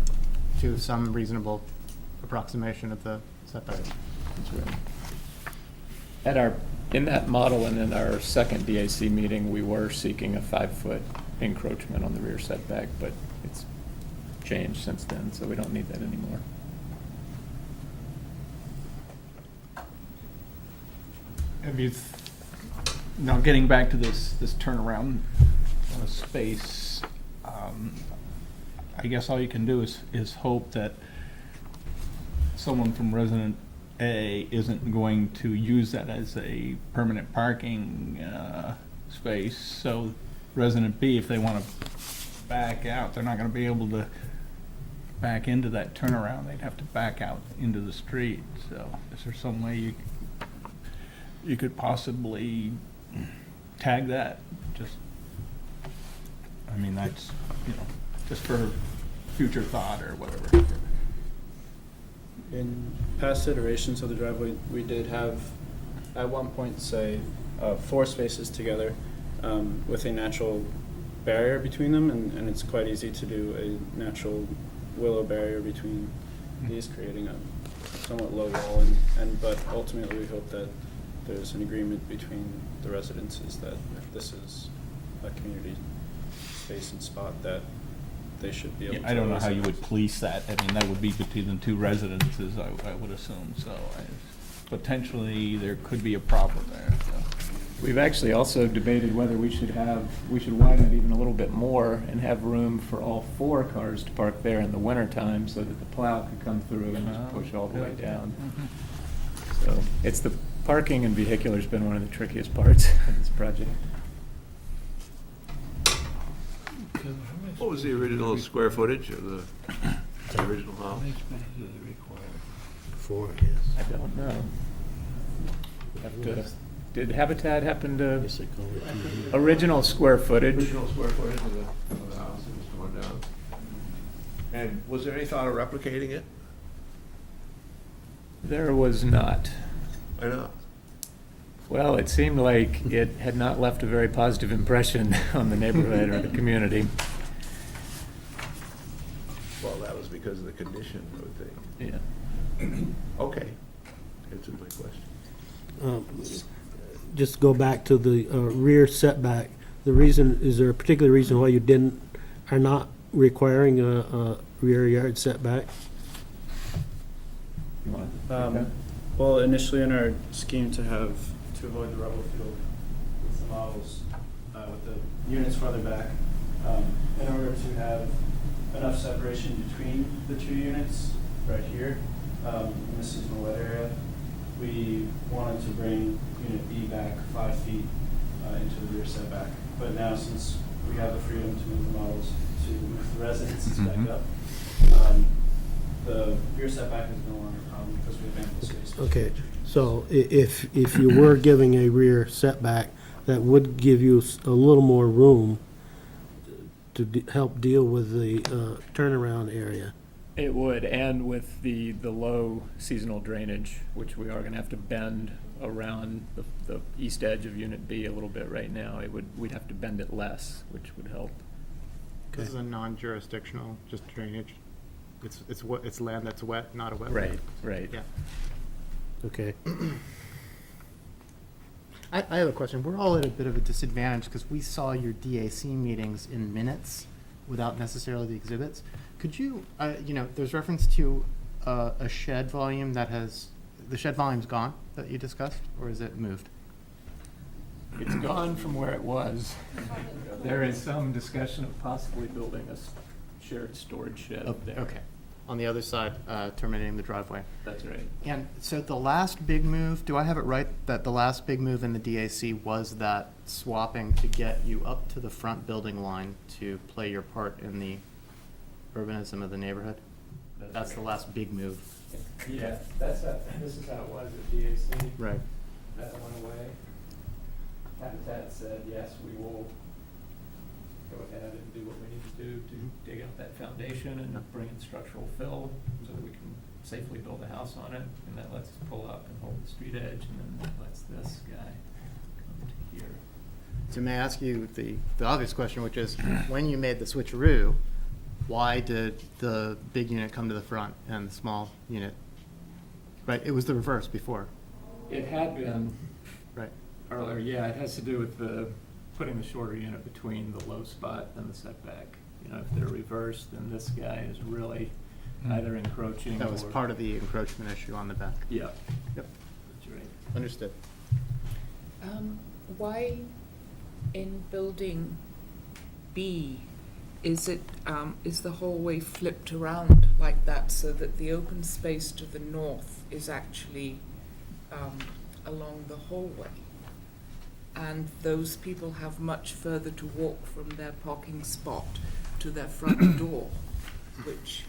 to some reasonable approximation of the setback. That's right. In that model and in our second DAC meeting, we were seeking a 5-foot encroachment on the rear setback, but it's changed since then, so we don't need that anymore. Have you, now getting back to this turnaround space, I guess all you can do is hope that someone from resident A isn't going to use that as a permanent parking space. So resident B, if they want to back out, they're not going to be able to back into that turnaround. They'd have to back out into the street. So is there some way you could possibly tag that? Just, I mean, that's, just for future thought or whatever. in past iterations of the driveway, we did have, at one point, say, 4 spaces together with a natural barrier between them, and it's quite easy to do a natural willow barrier between these, creating a somewhat low wall, but ultimately we hope that there's an agreement between the residences that if this is a community space and spot, that they should be able to. I don't know how you would police that. I mean, that would be between the 2 residences, I would assume, so potentially there could be a problem there, so. We've actually also debated whether we should widen it even a little bit more and have room for all 4 cars to park there in the wintertime so that the plow could come through and just push all the way down. So it's the parking and vehicular's been one of the trickiest parts of this project. What was the original square footage of the original house? 4, yes. I don't know. Did Habitat happen to, Yes, they call it 2. original square footage? Original square footage of the house that was torn down. And was there any thought of replicating it? There was not. Why not? Well, it seemed like it had not left a very positive impression on the neighborhood or the community. Well, that was because of the condition, I would think. Yeah. Okay, answered my question. Just go back to the rear setback. The reason, is there a particular reason why you are not requiring a rear yard setback? You want to take that? Well, initially in our scheme to avoid the rubble field with the models, with the units farther back, in order to have enough separation between the two units right here, in the seasonal wet area, we wanted to bring unit B back 5 feet into the rear setback. But now, since we have the freedom to move the models to move the residences back up, the rear setback is no longer a problem because we have ample space. Okay, so if you were giving a rear setback, that would give you a little more room to help deal with the turnaround area. It would, and with the low seasonal drainage, which we are gonna have to bend around the east edge of Unit B a little bit right now, we'd have to bend it less, which would help. This is a non-jurisdictional, just drainage. It's land that's wet, not a wetland. Right. Yeah. Okay. I have a question. We're all at a bit of a disadvantage because we saw your DAC meetings in minutes without necessarily the exhibits. Could you, there's reference to a shed volume the shed volume's gone that you discussed, or is it moved? It's gone from where it was. There is some discussion of possibly building a shared storage shed up there. Okay. On the other side, terminating the driveway. That's right. And so the last big move, do I have it right, that the last big move in the DAC was that swapping to get you up to the front building line to play your part in the urbanism of the neighborhood? That's the last big move. Yeah, this is how it was at DAC. Right. That went away. Habitat said, yes, we will go ahead and do what we need to do to dig out that foundation and bring in structural fill so that we can safely build a house on it. And that lets us pull up and hold the street edge, and then that lets this guy come to here. So may I ask you the obvious question, which is, when you made the switcheroo, why did the big unit come to the front and the small unit? Right, it was the reverse before. It had been. Right. Earlier, yeah, it has to do with putting the shorter unit between the low spot and the setback. You know, if they're reversed, then this guy is really either encroaching. That was part of the encroachment issue on the back. Yeah. Yep. That's right. Understood. Why in building B is the hallway flipped around like that so that the open space to the north is actually along the hallway? And those people have much further to walk from their parking spot to their front door, which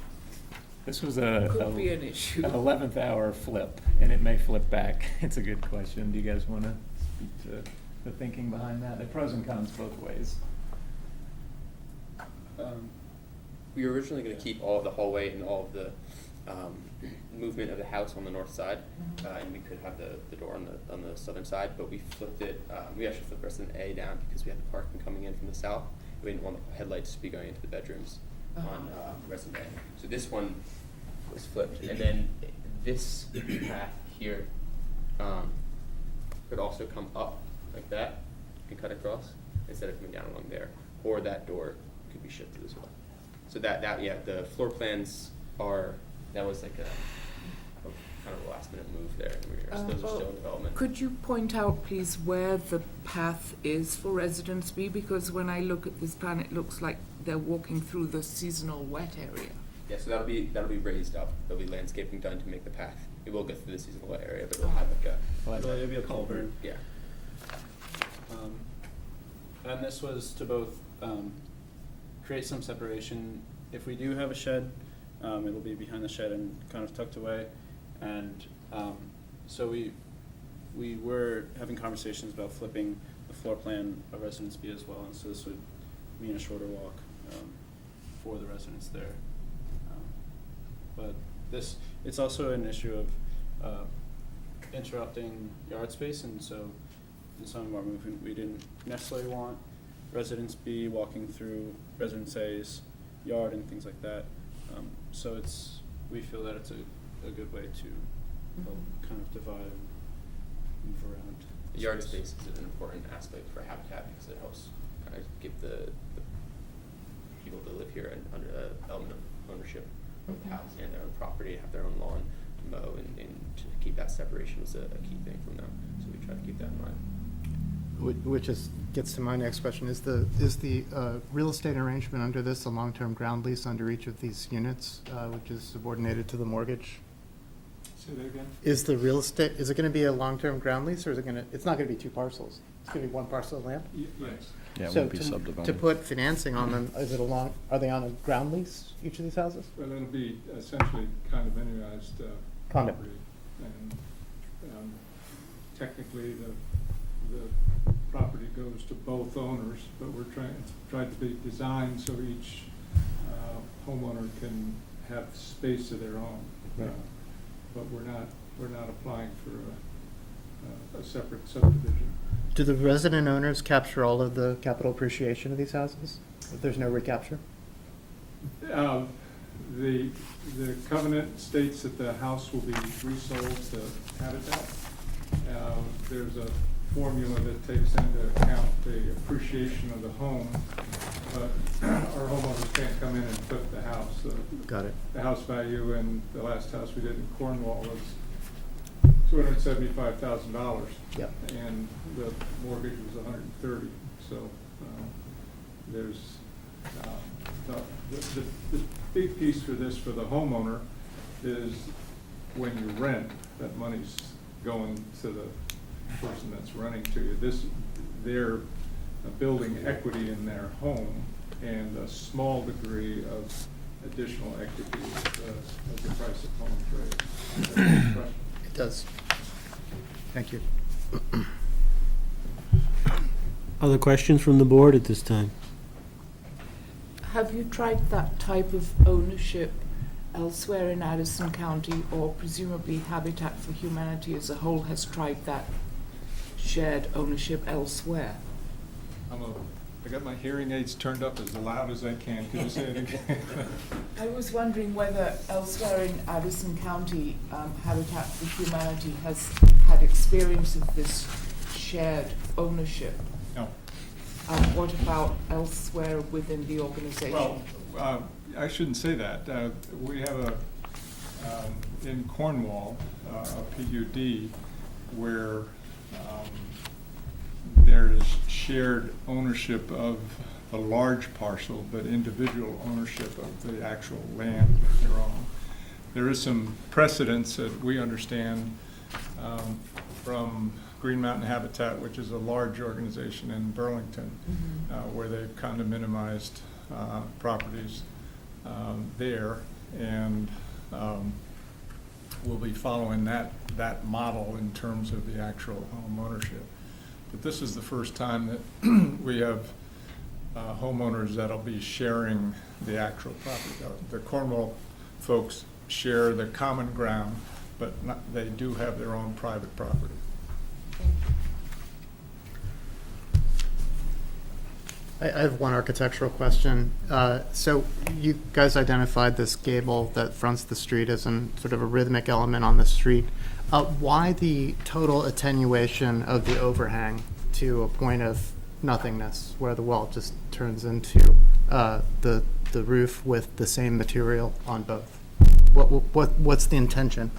This was could be an issue. an 11th hour flip, and it may flip back. It's a good question. Do you guys want to speak to the thinking behind that? The pros and cons both ways. We were originally going to keep all of the hallway and all of the movement of the house on the north side, and we could have the door on the southern side, but we flipped it. We actually flipped resident A down because we had the parking coming in from the south. We didn't want the headlights to be going into the bedrooms on resident A. So this one was flipped, and then this path here could also come up like that and cut across instead of coming down along there, or that door could be shifted as well. So the floor plans that was like a kind of a last minute move there. Those are still in development. Could you point out, please, where the path is for Residence B? Because when I look at this plan, it looks like they're walking through the seasonal wet area. Yeah, so that'll be raised up. There'll be landscaping done to make the path. It will go through the seasonal wet area, but it'll have It'll be a culvert. Yeah. And this was to both create some separation. If we do have a shed, it'll be behind the shed and kind of tucked away. And so we were having conversations about flipping the floor plan of Residence B as well. And so this would mean a shorter walk for the residents there. But it's also an issue of interrupting yard space, and so in some of our movement, we didn't necessarily want residents be walking through residents A's yard and things like that. So we feel that it's a good way to help kind of divide and move around. Yard space is an important aspect for habitat because it helps kind of give the people that live here under the element of ownership of house and their own property, have their own lawn to mow, and to keep that separation was a key thing from them. So we try to keep that in mind. Which gets to my next question. Is the real estate arrangement under this a long-term ground lease under each of these units, which is subordinated to the mortgage? Say that again? Is the real estate, is it gonna be a long-term ground lease, or is it gonna, it's not gonna be two parcels? It's gonna be one parcel of land? Yes. Yeah, it So won't be subdivided. to put financing on them, are they on a ground lease, each of these houses? Well, it'll be essentially condominiumized Condo. property. And technically, the property goes to both owners, but we're trying to be designed so each homeowner can have space of their own. Right. But we're not applying for a separate subdivision. Do the resident owners capture all of the capital appreciation of these houses? If there's no recapture? The covenant states that the house will be resold to Habitat. There's a formula that takes into account the appreciation of the home, but our homeowners can't come in and flip the house. Got it. The house value in the last house we did in Cornwall was $275,000. Yep. And the mortgage was $130,000. So there's the big piece for this for the homeowner is when you rent, that money's going to the person that's renting to you. They're building equity in their home and a small degree of additional equity as the price of home trade. It does. Thank you. Other questions from the board at this time? Have you tried that type of ownership elsewhere in Addison County, or presumably Habitat for Humanity as a whole has tried that shared ownership elsewhere? I got my hearing aids turned up as loud as I can. Could you say it again? I was wondering whether elsewhere in Addison County, Habitat for Humanity has had experience of this shared ownership. No. What about elsewhere within the organization? Well, I shouldn't say that. We have in Cornwall, a PUD where there's shared ownership of a large parcel, but individual ownership of the actual land that they're on. There is some precedence that we understand from Green Mountain Habitat, which is a large organization in Burlington, where they've condominiumized properties there, and we'll be following that model in terms of the actual home ownership. But this is the first time that we have homeowners that'll be sharing the actual property. The Cornwall folks share the common ground, but they do have their own private property. I have one architectural question. So you guys identified this gable that fronts the street as sort of a rhythmic element on the street. Why the total attenuation of the overhang to a point of nothingness, where the wall just turns into the roof with the same material on both? What's the intention?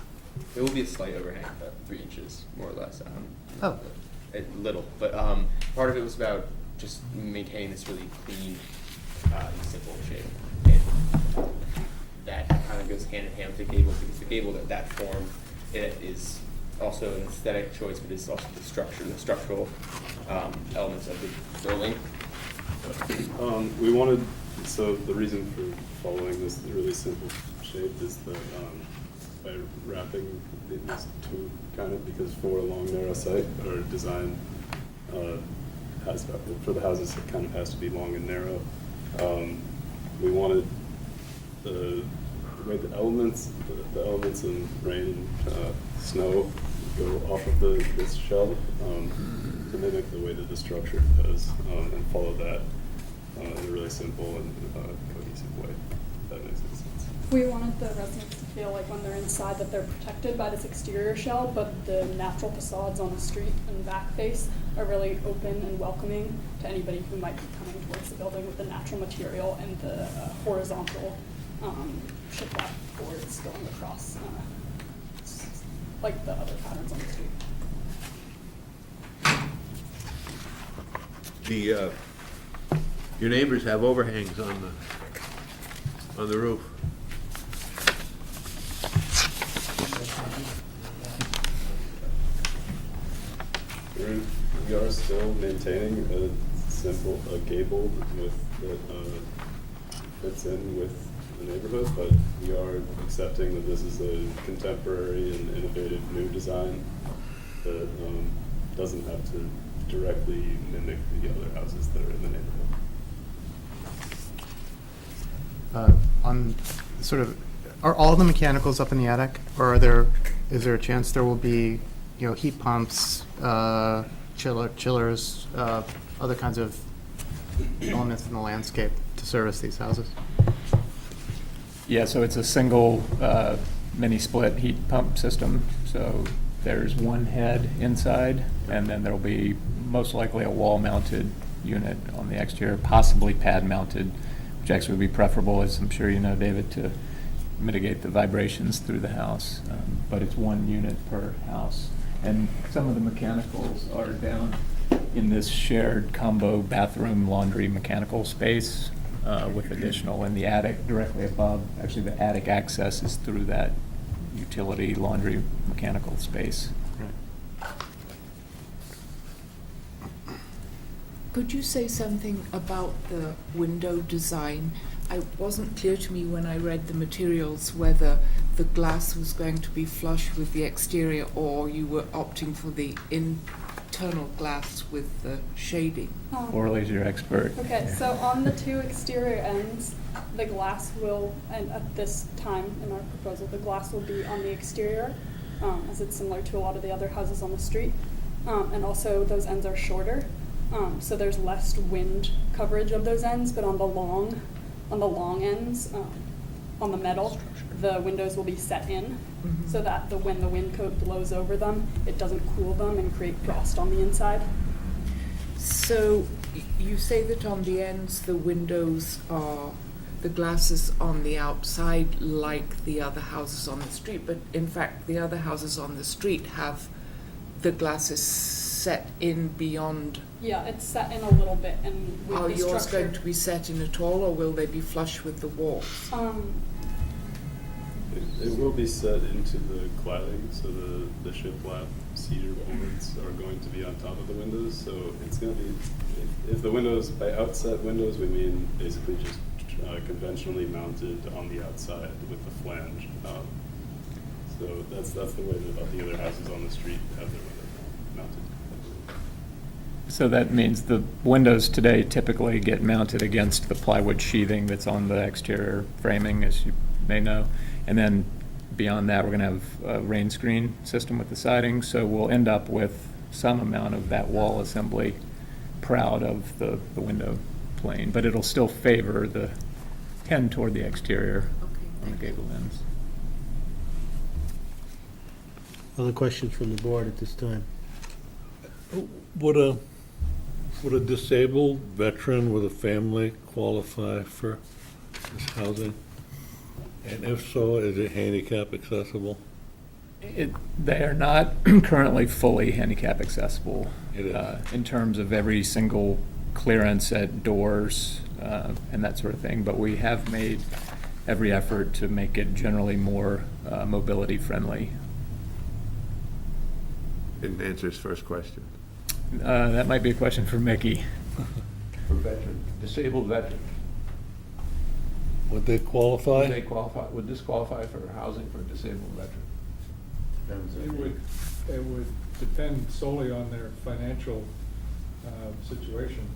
It will be a slight overhang, about 3 inches, more or less. Oh. A little, but part of it was about just maintaining this really clean, simple shape. And that kind of goes hand in hand with the gable, because the gable, that form, it is also an aesthetic choice, but it's also the structural elements of the building. We wanted, so the reason for following this really simple shape is that by wrapping these two kind of, because for a long narrow site, our design has, for the houses, it kind of has to be long and narrow. We wanted the way the elements in rain and snow go off of this shell to mimic the way that the structure does, and follow that in a really simple and cohesive way. If that makes any sense. We wanted the residents to feel like when they're inside that they're protected by this exterior shell, but the natural facades on the street and back face are really open and welcoming to anybody who might be coming towards the building with the natural material and the horizontal shiplap boards going across, like the other patterns on the street. Your neighbors have overhangs on the roof. We are still maintaining a simple gable that fits in with the neighborhood, but we are accepting that this is a contemporary and innovative new design that doesn't have to directly mimic the other houses that are in the neighborhood. On sort of, are all the mechanicals up in the attic, or is there a chance there will be, heat pumps, chillers, other kinds of elements in the landscape to service these houses? Yeah, so it's a single mini split heat pump system. So there's one head inside, and then there'll be most likely a wall-mounted unit on the exterior, possibly pad-mounted, which actually would be preferable, as I'm sure you know, David, to mitigate the vibrations through the house. But it's one unit per house. And some of the mechanicals are down in this shared combo bathroom laundry mechanical space with additional in the attic directly above. Actually, the attic access is through that utility laundry mechanical space. Could you say something about the window design? It wasn't clear to me when I read the materials whether the glass was going to be flush with the exterior or you were opting for the internal glass with the shading. Orly's your expert. Okay, so on the two exterior ends, the glass will, and at this time in our proposal, the glass will be on the exterior, as it's similar to a lot of the other houses on the street. And also those ends are shorter, so there's less wind coverage of those ends, but on the long ends, on the metal, the windows will be set in, so that when the wind coat blows over them, it doesn't cool them and create frost on the inside. So you say that on the ends the windows are, the glasses on the outside like the other houses on the street, but in fact the other houses on the street have the glasses set in beyond. Yeah, it's set in a little bit, and with Are the yours structure. going to be set in at all, or will they be flush with the walls? It will be set into the cladding, so the shiplap cedar boards are going to be on top of the windows. So it's going to be, if the windows, by outset windows, we mean basically just conventionally mounted on the outside with the flange. So that's the way that the other houses on the street have their windows mounted. So that means the windows today typically get mounted against the plywood sheathing that's on the exterior framing, as you may know. And then beyond that, we're going to have a rain screen system with the siding. So we'll end up with some amount of that wall assembly proud of the window plane. But it'll still favor tend toward the exterior on the gable ends. Other questions from the board at this time? Would a disabled veteran with a family qualify for this housing? And if so, is it handicap accessible? They are not currently fully handicap accessible. It is. In terms of every single clearance at doors and that sort of thing, but we have made every effort to make it generally more mobility friendly. Didn't answer his first question. That might be a question for Mickey. For veteran, disabled veteran. Would they qualify? Would they qualify, would this qualify for housing for a disabled veteran? It would depend solely on their financial situation.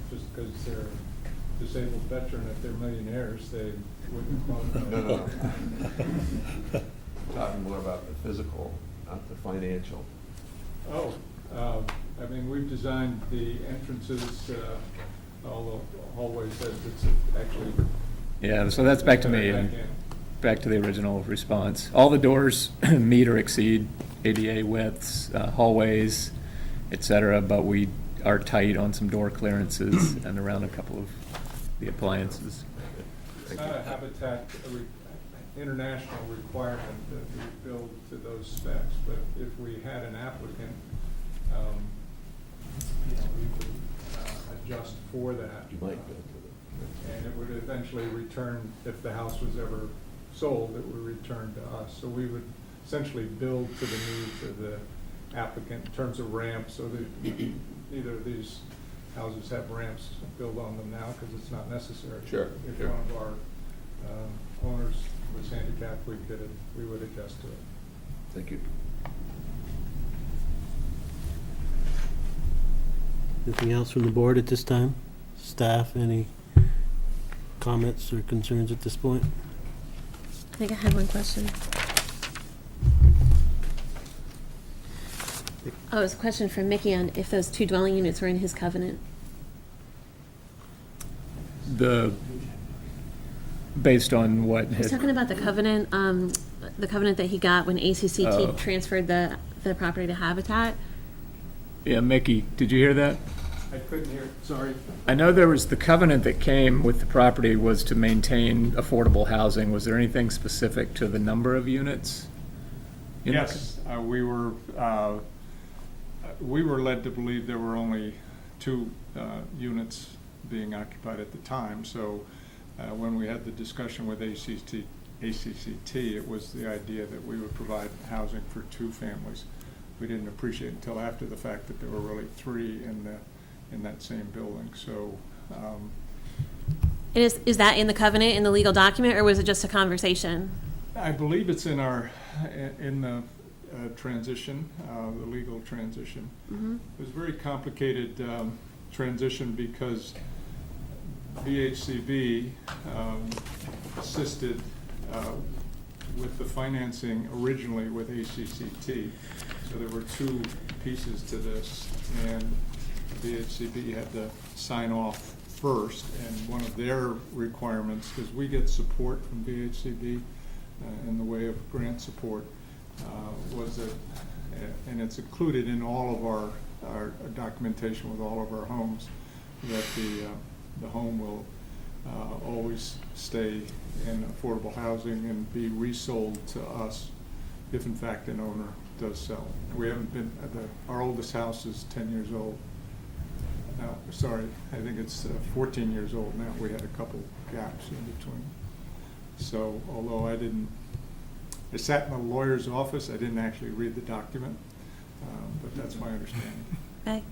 Just because they're a disabled veteran, if they're millionaires, they wouldn't qualify. No. Talking more about the physical not the financial. Oh, I mean, we've designed the entrances, all the hallways, that it's actually. Yeah, so that's back to me, and back to the original response. All the doors meet or exceed ADA widths, hallways, et cetera, but we are tight on some door clearances and around a couple of the appliances. It's not a Habitat international requirement that we build to those specs, but if we had an applicant, we would adjust for that. You might build to them. And it would eventually return, if the house was ever sold, it would return to us. So we would essentially build to the needs of the applicant in terms of ramps, so that neither of these houses have ramps built on them now, because it's not necessary. Sure, If sure. one of our owners was handicapped, we would adjust to it. Thank you. Anything else from the board at this time? Staff, any comments or concerns at this point? I think I had one question. Oh, it was a question from Mickey on if those 2 dwelling units were in his covenant. Based on what? He's talking about the covenant that he got when ACCT Oh. transferred the property to Habitat. Yeah, Mickey, did you hear that? I couldn't hear, sorry. I know there was the covenant that came with the property was to maintain affordable housing. Was there anything specific to the number of units? Yes, we were led to believe there were only 2 units being occupied at the time. So when we had the discussion with ACCT, it was the idea that we would provide housing for 2 families. We didn't appreciate until after the fact that there were really 3 in that same building. So. And is that in the covenant, in the legal document, or was it just a conversation? I believe it's in the transition, the legal transition. Mm-hmm. It was a very complicated transition because VHCB assisted with the financing originally with ACCT. So there were 2 pieces to this, and VHCB had to sign off first, and one of their requirements, because we get support from VHCB in the way of grant support, was that, and it's included in all of our documentation with all of our homes, that the home will always stay in affordable housing and be resold to us if in fact an owner does sell. We haven't been, our oldest house is 10 years old. Now, sorry, I think it's 14 years old now. We had a couple gaps in between. So although I sat in a lawyer's office, I didn't actually read the document, but that's my understanding. Okay.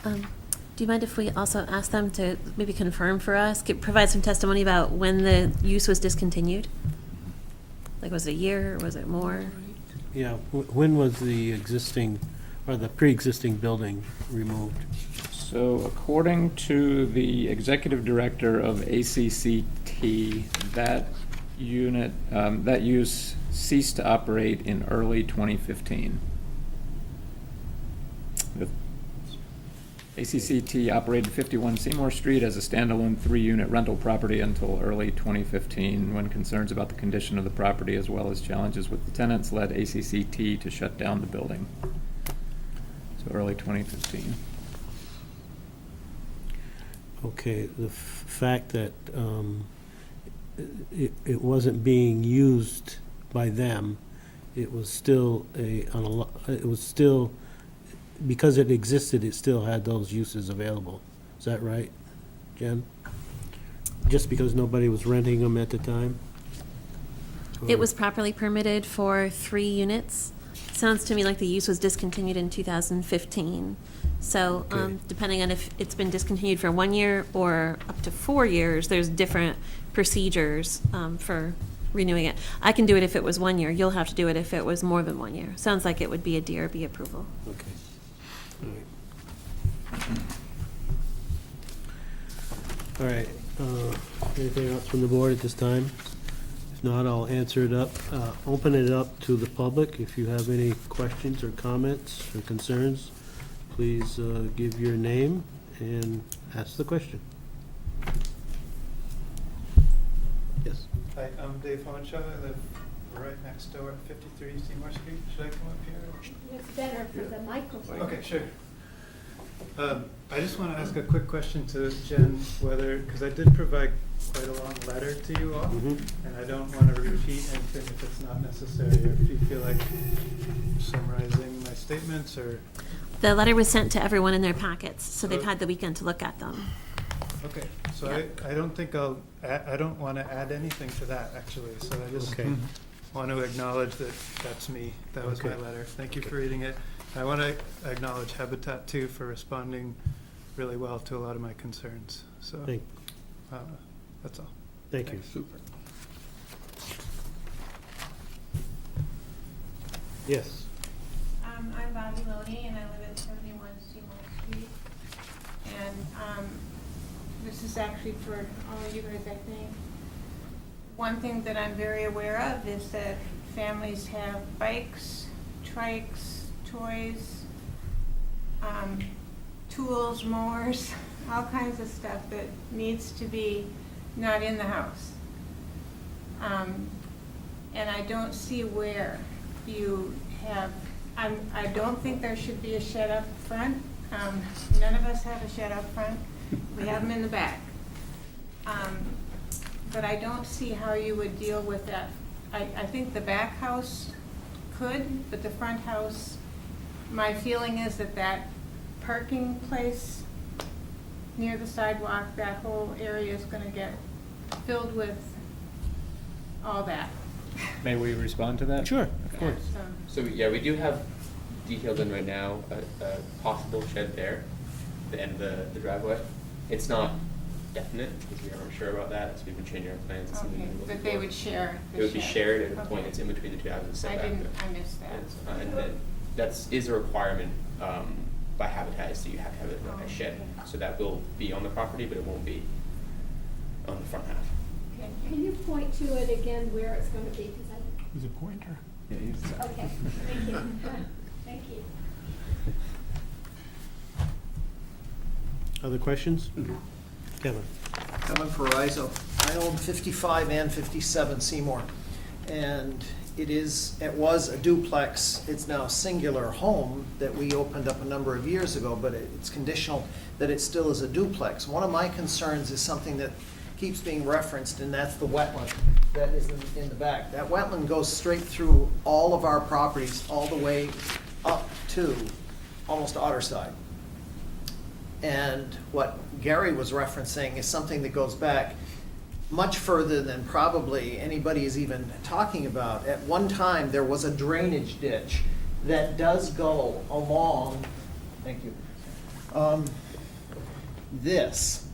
Do you mind if we also ask them to maybe confirm for us, provide some testimony about when the use was discontinued? Like, was it a year, or was it more? Yeah, when was the existing, or the pre-existing building removed? So according to the executive director of ACCT, that unit, that use ceased to operate in early 2015. The ACCT operated 51 Seymour Street as a standalone 3-unit rental property until early 2015, when concerns about the condition of the property as well as challenges with the tenants led ACCT to shut down the building. So early 2015. Okay, the fact that it wasn't being used by them, it was still because it existed, it still had those uses available. Is that right, Jen? Just because nobody was renting them at the time? It was properly permitted for 3 units. Sounds to me like the use was discontinued in 2015. So Okay. depending on if it's been discontinued for 1 year or up to 4 years, there's different procedures for renewing it. I can do it if it was 1 year. You'll have to do it if it was more than 1 year. Sounds like it would be a DRB approval. Okay. All right, anything else from the board at this time? If If not, I'll answer it up, open it up to the public. If you have any questions or comments or concerns, please give your name and ask the question. Yes. Hi, I'm Dave Honshaw. I live right next door at 53 Seymour Street. Should I come up here? It's better for the microphone. Okay, sure. I just want to ask a quick question to Jen, whether, because I did provide quite a long letter to you all, Mhm. and I don't want to repeat anything if it's not necessary, or if you feel like summarizing my statements, or... The letter was sent to everyone in their packets, so they've Oh. had the weekend to look at them. Okay, so Yeah. I don't think I don't want to add anything to that, actually, so I just Okay. want to acknowledge that that's me. That was my Okay. letter. Thank you for reading it. I want to acknowledge Habitat too for responding really well to a lot of my concerns, so Thank, that's all. thank you. Super. Yes. I'm Bobby Loney, and I live at 71 Seymour Street. And this is actually for all of you guys, I think. One thing that I'm very aware of is that families have bikes, trikes, toys, tools, mowers, all kinds of stuff that needs to be not in the house. And I don't see where you have, I don't think there should be a shed up front. None of us have a shed up front. We have them in the back. But I don't see how you would deal with that. I think the back house could, but the front house, my feeling is that that parking place near the sidewalk, that whole area is gonna get filled with all that. May we respond to that? Sure, of course. So, yeah, we do have detailed in right now, a possible shed there, the end of the driveway. It's not definite, because we aren't sure about that, so we've been changing our plans. It's something Okay, we're looking but they for. would share the It would be shed. shared at a point, Okay. it's in between the two houses setback. I missed that. And then is a requirement by Habitat, so you have to have Oh, a shed. okay. So that will be on the property, but it won't be on the front half. Okay. Can you point to it again where it's gonna be, because Who's a pointer? Yeah, okay, thank you, thank you. Other questions? Kevin? Kevin Parizo. I own 55 and 57 Seymour. And it was a duplex. It's now a singular home that we opened up a number of years ago, but it's conditional that it still is a duplex. One of my concerns is something that keeps being referenced, and that's the wetland that is in the back. That wetland goes straight through all of our properties, all the way up to almost Otterside. And what Gary was referencing is something that goes back much further than probably anybody is even talking about. At one time, there was a drainage ditch that does go along, thank you, this.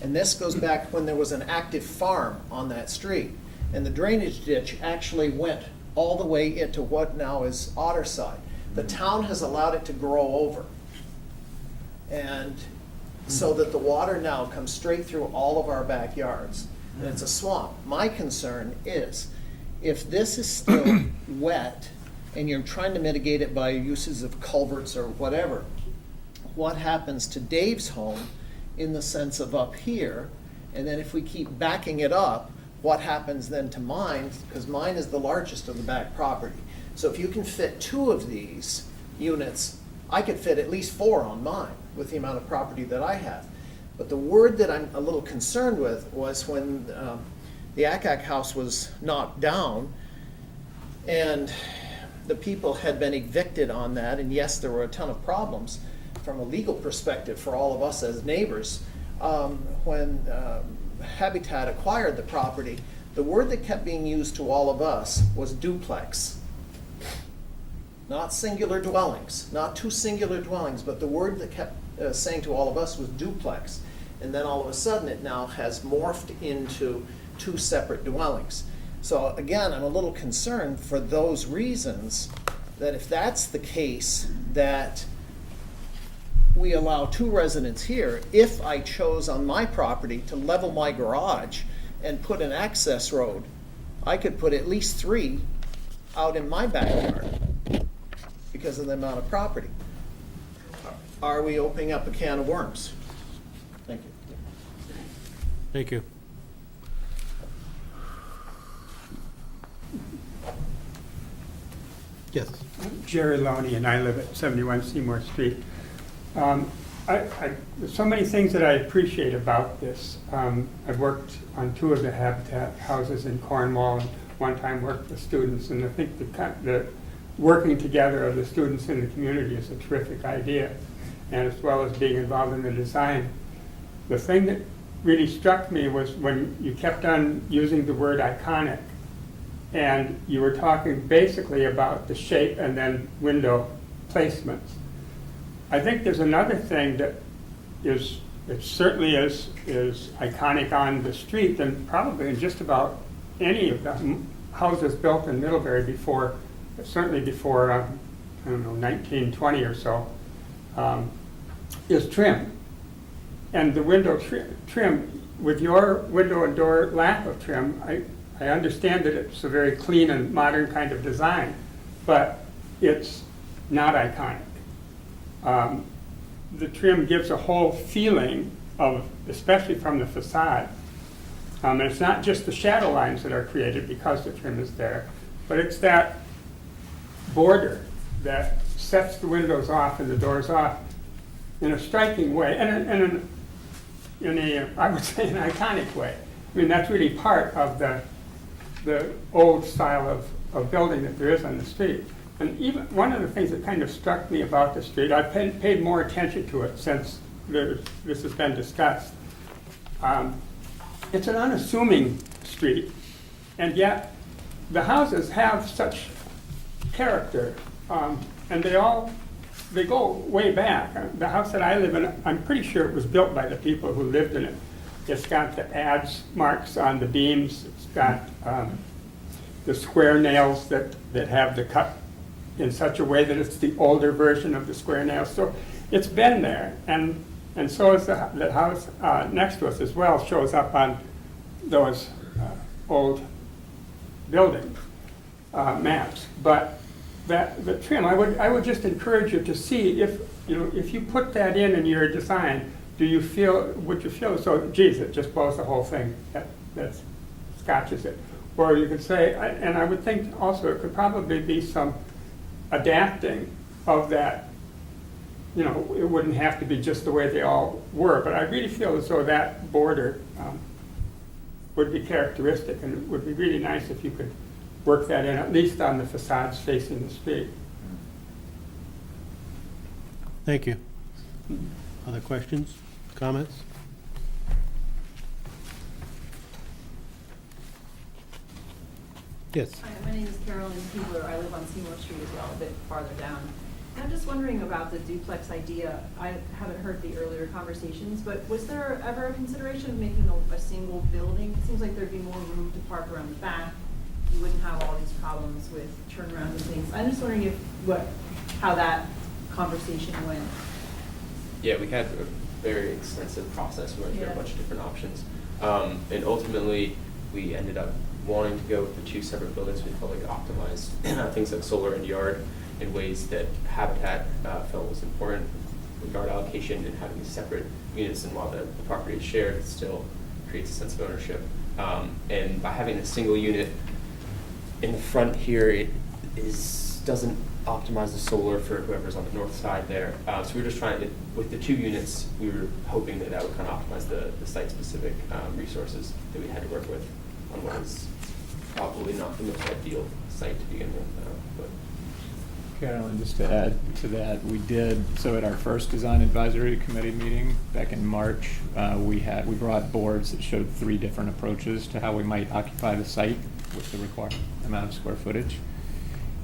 And this goes back when there was an active farm on that street. And the drainage ditch actually went all the way into what now is Otterside. The town has allowed it to grow over. And so that the water now comes straight through all of our backyards. And it's a swamp. My concern is, if this is still wet and you're trying to mitigate it by uses of culverts or whatever, what happens to Dave's home in the sense of up here? And then if we keep backing it up, what happens then to mine? Because mine is the largest of the back property. So if you can fit 2 of these units, I could fit at least 4 on mine with the amount of property that I have. But the word that I'm a little concerned with was when the Akak house was knocked down and the people had been evicted on that, and yes, there were a ton of problems from a legal perspective for all of us as neighbors. When Habitat acquired the property, the word that kept being used to all of us was duplex. Not singular dwellings, not 2 singular dwellings, but the word that kept saying to all of us was duplex. And then all of a sudden it now has morphed into 2 separate dwellings. So again, I'm a little concerned for those reasons, that if that's the case, that we allow 2 residents here, if I chose on my property to level my garage and put an access road I could put at least 3 out in my backyard because of the amount of property. Are we opening up a can of worms? Thank you. Thank you. Yes. Jerry Loney, and I live at 71 Seymour Street. There's so many things that I appreciate about this. I've worked on 2 of the Habitat houses in Cornwall, and one time worked with students, and I think the working together of the students in the community is a terrific idea, and as well as being involved in the design. The thing that really struck me was when you kept on using the word iconic, and you were talking basically about the shape and then window placements. I think there's another thing that it certainly is iconic on the street, and probably in just about any of the houses built in Middlebury before, certainly before, I don't know, 1920 or so, is trim. And the window trim, with your window and door lack of trim, I understand that it's a very clean and modern kind of design, but it's not iconic. The trim gives a whole feeling of, especially from the facade, and it's not just the shadow lines that are created because the trim is there, but it's that border that sets the windows off and the doors off in a striking way, and in a, I would say, an iconic way. I mean, that's really part of the old style of building that there is on the street. And even one of the things that kind of struck me about the street, I've paid more attention to it since this has been discussed. It's an unassuming street, and yet the houses have such character, and they go way back. The house that I live in, I'm pretty sure it was built by the people who lived in it. It's got the adze marks on the beams. It's got the square nails that have the cut in such a way that it's the older version of the square nails. So it's been there, and so is the house next to us as well, shows up on those old building maps. But the trim, I would just encourage you to see if you put that in your design, would you feel so, geez, it just blows the whole thing, that scotches it. Or you could say, and I would think also it could probably be some adapting of that. It wouldn't have to be just the way they all were, but I really feel as though that border would be characteristic, and it would be really nice if you could work that in, at least on the facades facing the street. Thank you. Other questions, comments? Yes. Hi, my name is Carolyn Keebler. I live on Seymour Street as well, a bit farther down. And I'm just wondering about the duplex idea. I haven't heard the earlier conversations, but was there ever a consideration of making a single building? It seems like there'd be more room to park around the back. You wouldn't have all these problems with turnaround and things. I'm just wondering how that conversation went. Yeah, we had a very extensive process. We went through a bunch of different options. And ultimately, we ended up wanting to go with the 2 separate buildings. We felt like it optimized things like solar and yard in ways that Habitat felt was important with yard allocation and having separate units. And while the property is shared, it still creates a sense of ownership. And by having a single unit in the front here, it doesn't optimize the solar for whoever's on the north side there. So we were just trying to, with the 2 units, we were hoping that would kind of optimize the site-specific resources that we had to work with on what is probably not the most ideal site to begin with. Carolyn, just to add to that, we did, so at our first design advisory committee meeting back in March, we brought boards that showed 3 different approaches to how we might occupy the site with the required amount of square footage.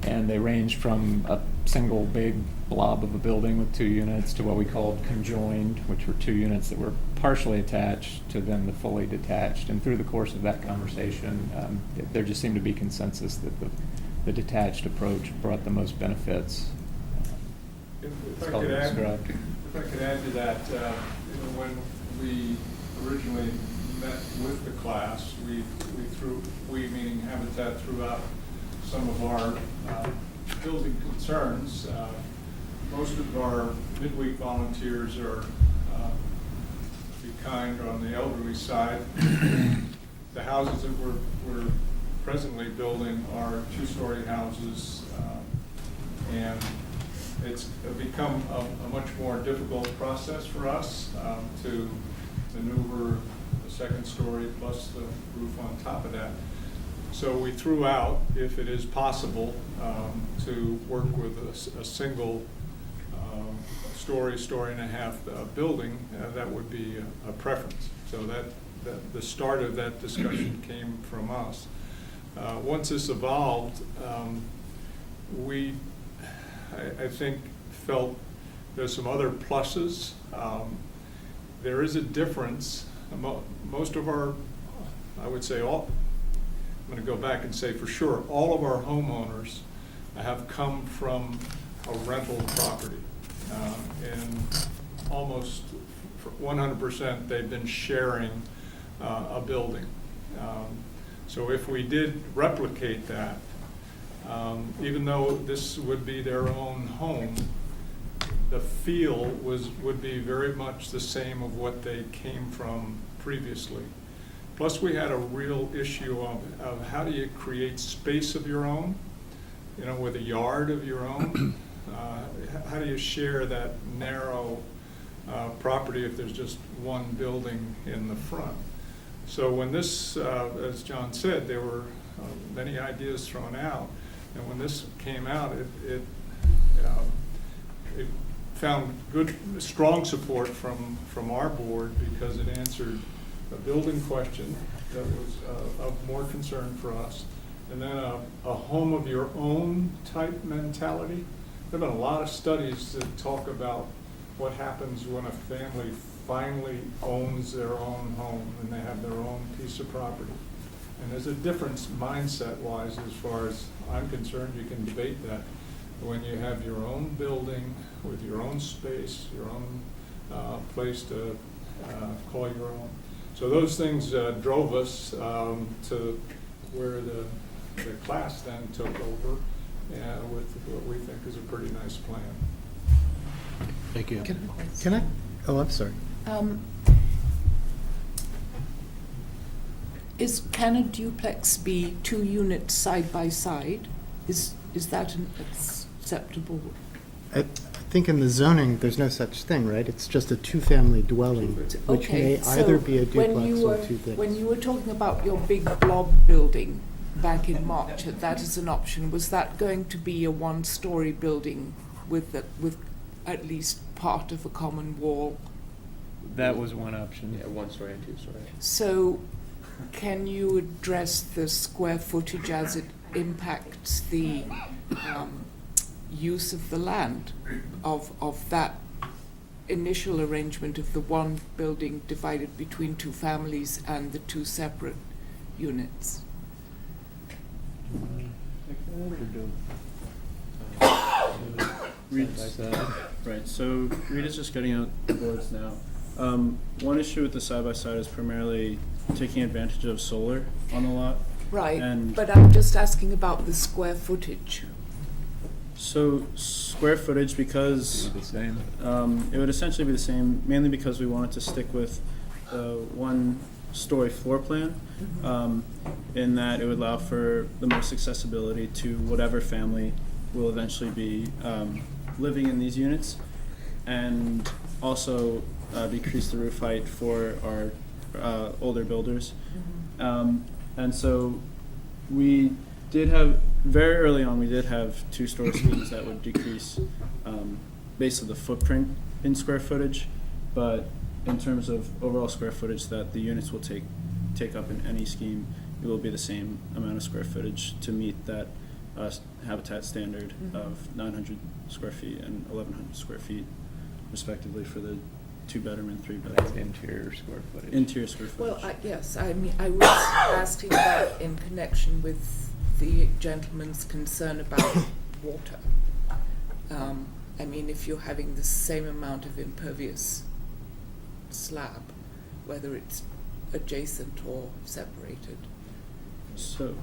And they ranged from a single big blob of a building with 2 units to what we called conjoined, which were 2 units that were partially attached, to then the fully detached. And through the course of that conversation, there just seemed to be consensus that the detached approach brought the most benefits. If I could add to that, when we originally met with the class. We meaning Habitat, threw out some of our building concerns. Most of our midweek volunteers are, be kind, on the elderly side. The houses that we're presently building are two-story houses, and it's become a much more difficult process for us to maneuver the second story plus the roof on top of that. So we threw out, if it is possible, to work with a single story and a half building. That would be a preference. So that the start of that discussion came from us. Once this evolved, I think felt there's some other pluses. There is a difference. Most of our, I would say all, I'm going to go back and say for sure, all of our homeowners have come from a rental property. And almost 100% they've been sharing a building. So if we did replicate that, even though this would be their own home, the feel would be very much the same of what they came from previously. Plus, we had a real issue of how do you create space of your own, with a yard of your own. How do you share that narrow property if there's just one building in the front? So when this, as John said, there were many ideas thrown out, and when this came out, it found strong support from our board because it answered a building question that was of more concern for us, and then a home of your own type mentality. There have been a lot of studies that talk about what happens when a family finally owns their own home and they have their own piece of property. And there's a difference mindset-wise as far as I'm concerned. You can debate that. When you have your own building with your own space, your own place to call your own. So those things drove us to where the class then took over with what we think is a pretty nice plan. Thank you. Can I? Oh, I'm sorry. Can a duplex be 2 units side by side? Is that an acceptable? I think in the zoning, there's no such thing, right? It's just a two-family dwelling, which may either be a duplex or two things. When you were talking about your big blob building back in March, that is an option. Was that going to be a one-story building with at least part of a common wall? That was one option. Yeah, 1 story and 2 story. So can you address the square footage as it impacts the use of the land of that initial arrangement of the one building divided between 2 families and the 2 separate units? Right, so Rita's just getting out the boards now. One issue with the side-by-side is primarily taking advantage of solar on the lot. Right, And but I'm just asking about the square footage. so square footage, because The same. it would essentially be the same, mainly because we wanted to stick with the one-story floor plan, in that it would allow for the most accessibility to whatever family will eventually be living in these units, and also decrease the roof height for our older builders. And so we did have, very early on, we did have 2-story schemes that would decrease basically the footprint in square footage, but in terms of overall square footage that the units will take up in any scheme, it will be the same amount of square footage to meet that habitat standard of 900 square feet and 1,100 square feet respectively for the 2-bedroom and 3-bedroom. That's interior square footage. Interior square footage. Well, yes, I mean, I was asking that in connection with the gentleman's concern about water. I mean, if you're having the same amount of impervious slab, whether it's adjacent or separated. So,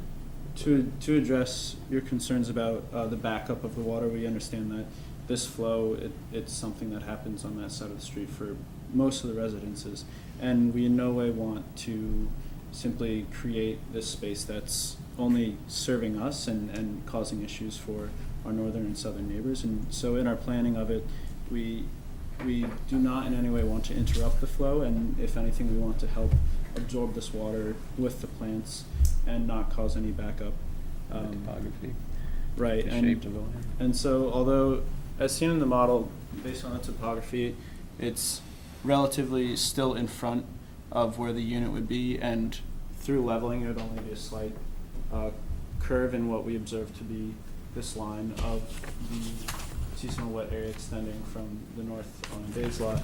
to address your concerns about the backup of the water, we understand that this flow, it's something that happens on that side of the street for most of the residences. And we in no way want to simply create this space that's only serving us and causing issues for our northern and southern neighbors. And so in our planning of it, we do not in any way want to interrupt the flow, and if anything, we want to help absorb this water with the plants and not cause any backup. Topography. Right. The and, shape of the land. And so although, as seen in the model, based on the topography, it's relatively still in front of where the unit would be, and through leveling, it would only be a slight curve in what we observe to be this line of the seasonal wet area extending from the north on Bay's lot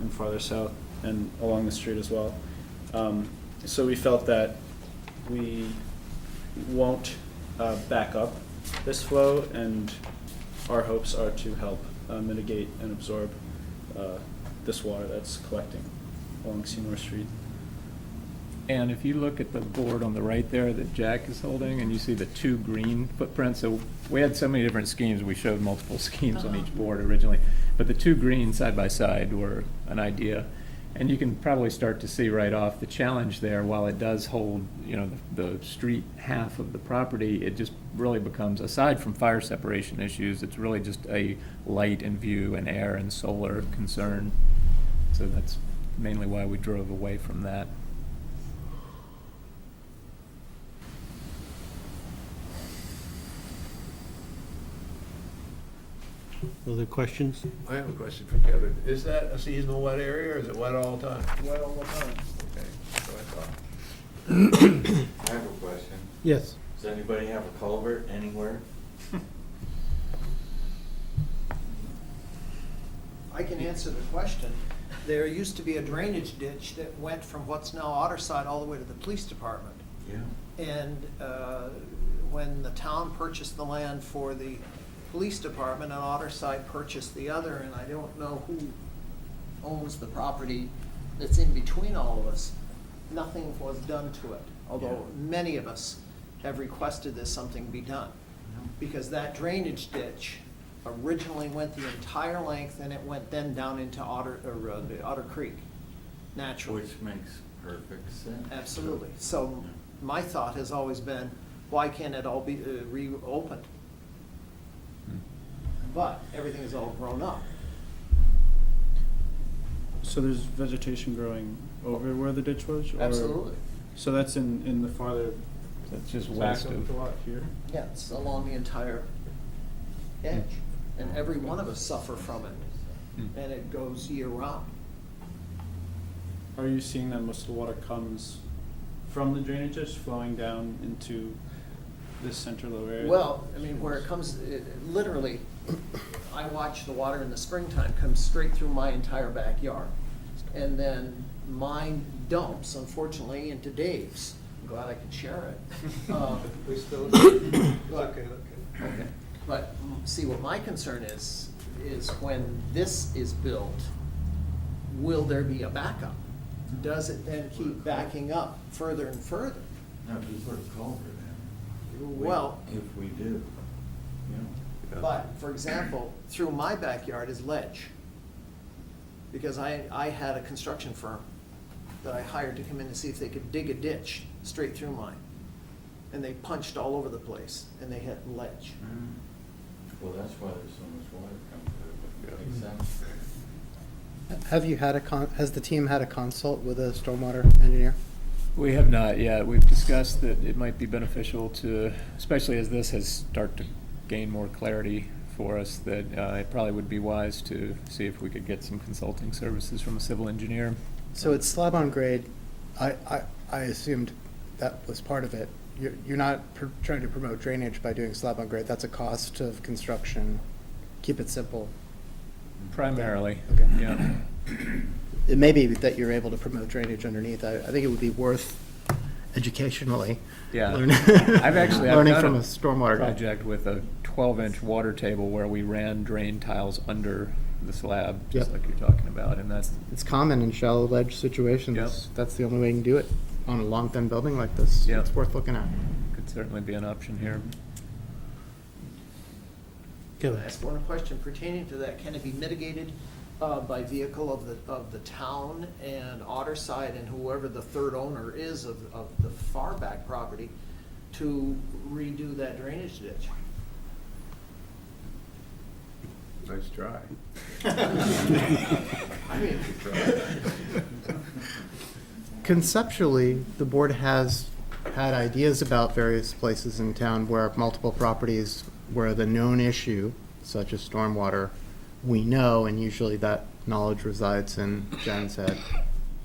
and farther south and along the street as well. So we felt that we won't back up this flow, and our hopes are to help mitigate and absorb this water that's collecting along Seymour Street. And if you look at the board on the right there that Jack is holding, and you see the two green footprints, so we had so many different schemes, we showed multiple schemes on each board originally, but the two green side by side were an idea. And you can probably start to see right off the challenge there. While it does hold, you know, the street half of the property, it just really becomes, aside from fire separation issues, it's really just a light and view and air and solar concern. So that's mainly why we drove away from that. Other questions? I have a question for Kevin. Is that a seasonal wet area, or is it wet all the time? Wet all the time. Okay, that's what I thought. I have a question. Yes. Does anybody have a culvert anywhere? I can answer the question. There used to be a drainage ditch that went from what's now Otterside all the way to the police department. Yeah. And when the town purchased the land for the police department, and Otterside purchased the other, and I don't know who owns the property that's in between all of us, nothing was done to it. Although many of us have requested that something be done. Because that drainage ditch originally went the entire length, and it went then down into Otter Creek, naturally. Which makes perfect sense. Absolutely. So my thought has always been, why can't it all be reopened? But everything is all grown up. So there's vegetation growing over where the ditch was? Or- Absolutely. So that's in the farther That's just back west of of. the lot here? Yeah, it's along the entire edge. And every one of us suffer from it. And it goes year round. Are you seeing that most of the water comes from the drainage ditch flowing down into this center low area? Well, I mean, where it comes, literally, I watch the water in the springtime come straight through my entire backyard. And then mine dumps, unfortunately, into Dave's. I'm glad I could share it. We still, okay. But see, what my concern is when this is built, will there be a backup? Does it then keep backing up further and further? No, just put a culvert in. Well, If we do, but, for example, through my backyard is ledge. Because I had a construction firm that I hired to come in to see if they could dig a ditch straight through mine. And they punched all over the place, and they hit ledge. Well, that's why there's so much water coming through. Makes sense. Have you had has the team had a consult with a stormwater engineer? We have not yet. We've discussed that it might be beneficial to, especially as this has started to gain more clarity for us, that it probably would be wise to see if we could get some consulting services from a civil engineer. So it's slab on grade. I assumed that was part of it. You're not trying to promote drainage by doing slab on grade. That's a cost of construction. Keep it simple. Primarily. Okay. Yeah. It may be that you're able to promote drainage underneath. I think it would be worth educationally. Yeah. learn- I've learning done from a stormwater guy. project with a 12-inch water table where we ran drain tiles under the slab, Yep. just like you're talking about, and that's, It's common in shallow ledge situations. Yep. That's the only way you can do it on a long, thin building like this. Yep. It's worth looking at. could certainly be an option here. Kevin? Can I ask one question pertaining to that? Can it be mitigated by vehicle of the town and Otterside and whoever the third owner is of the far back property to redo that drainage ditch? Nice try. I mean, Conceptually, the board has had ideas about various places in town where multiple properties where the known issue, such as stormwater, we know, and usually that knowledge resides in Jen's head,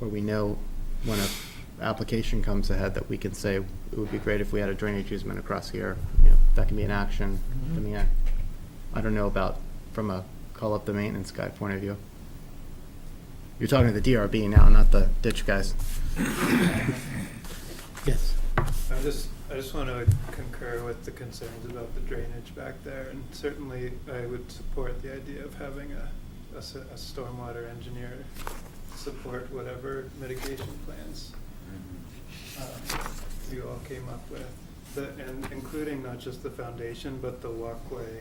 where we know when an application comes ahead that we can say, it would be great if we had a drainage easement across here. You know, that can be an action. I mean, I don't know about from a call up the maintenance guy point of view. You're talking to the DRB now, not the ditch guys. Yes. I just want to concur with the concerns about the drainage back there, and certainly I would support the idea of having a stormwater engineer support whatever mitigation plans you all came up with, and including not just the foundation, but the walkway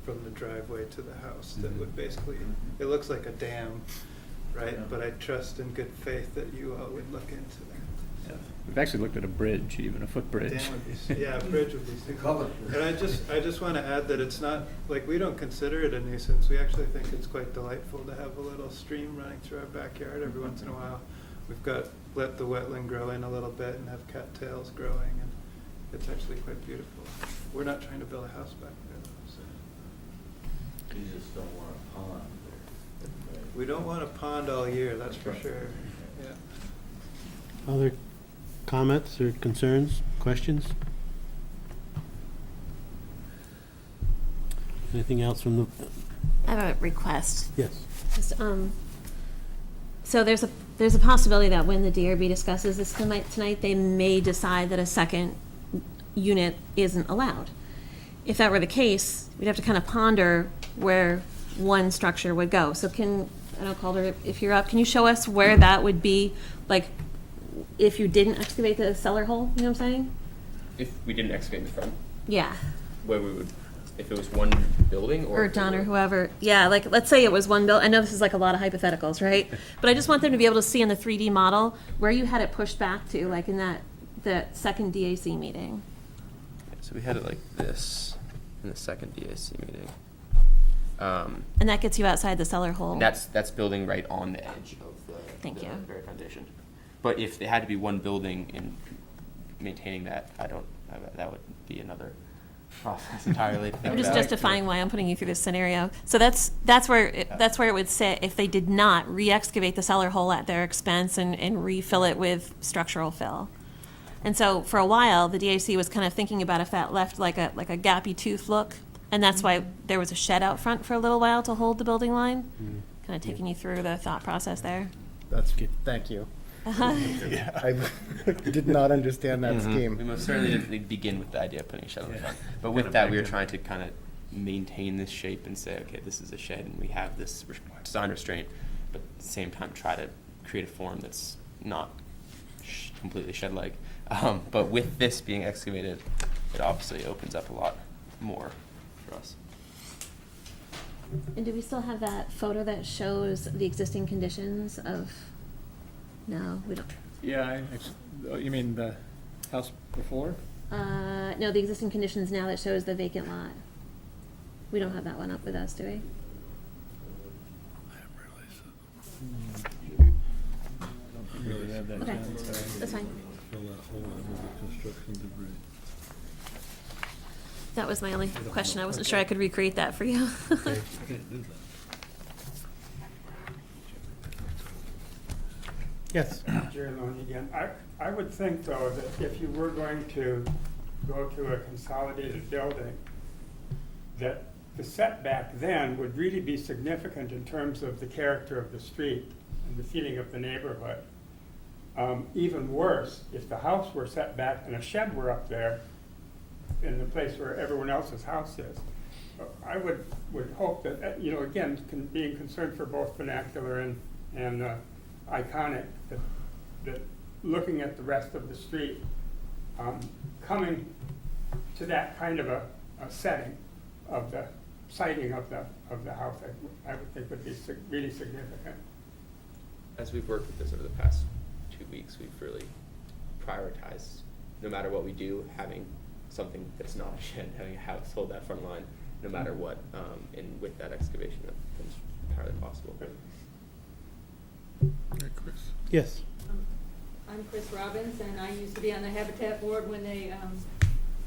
from the driveway to the house that would basically, it looks like a dam, right? Yeah. But I trust in good faith that you all would look into that. Yeah. We've actually looked at a bridge, even a footbridge. Dam would be, yeah, a bridge would be super. And I just want to add that it's not, like, we don't consider it a nuisance. We actually think it's quite delightful to have a little stream running through our backyard every once in a while. We've let the wetland grow in a little bit and have cattails growing, and it's actually quite beautiful. We're not trying to build a house back there, though, so. You just don't want a pond there. We don't want a pond all year, that's for sure, yeah. Other comments or concerns, questions? Anything else from the, I have a request. yes. Just, so there's a possibility that when the DRB discusses this tonight, they may decide that a second unit isn't allowed. If that were the case, we'd have to kind of ponder where one structure would go. So I don't Calder, if you're up, can you show us where that would be, like, if you didn't excavate the cellar hole, you know what I'm saying? If we didn't excavate in the front, Yeah. where we would, if it was one building or. Or if it Don or were- whoever, yeah, like, let's say it was one I know this is like a lot of hypotheticals, right? But I just want them to be able to see in the 3D model where you had it pushed back to, like in that second DAC meeting. So we had it like this in the second DAC meeting. And that gets you outside the cellar hole. And that's building right on the edge of Thank the you. very foundation. But if it had to be one building in maintaining that, that would be another process entirely. to think I'm just about. justifying why I'm putting you through this scenario. So that's where it would sit if they did not re-excavate the cellar hole at their expense and refill it with structural fill. And so for a while, the DAC was kind of thinking about if that left like a gappy tooth look, and that's why there was a shed out front for a little while to hold the building line. Kind of taking you through the thought process there. That's good. Thank you. I did not understand that scheme. We most certainly didn't begin with the idea of putting a shed on the front. But with that, we were trying to kind of maintain this shape and say, okay, this is a shed and we have this design restraint, but at the same time try to create a form that's not completely shed-like. But with this being excavated, it obviously opens up a lot more for us. And do we still have that photo that shows the existing conditions of? No, we don't. Yeah, you mean the house before? No, the existing conditions now that shows the vacant lot. We don't have that one up with us, do we? Really have that Okay, down, sorry. that's fine. Fill that hole in with the construction debris. That was my only question. I wasn't sure I could recreate that for you. Can't do that. Yes. Jerry Loney again. I would think, though, that if you were going to go to a consolidated building, that the setback then would really be significant in terms of the character of the street and the feeling of the neighborhood. Even worse, if the house were set back and a shed were up there in the place where everyone else's house is, I would hope that, again, being concerned for both vernacular and iconic, that looking at the rest of the street, coming to that kind of a setting of the siting of the house, I would think would be really significant. As we've worked with this over the past 2 weeks, we've really prioritized, no matter what we do, having something that's not a shed, having a house hold that front line, no matter what, and with that excavation, that becomes entirely possible. Yes. I'm Chris Robbins, and I used to be on the Habitat Board when they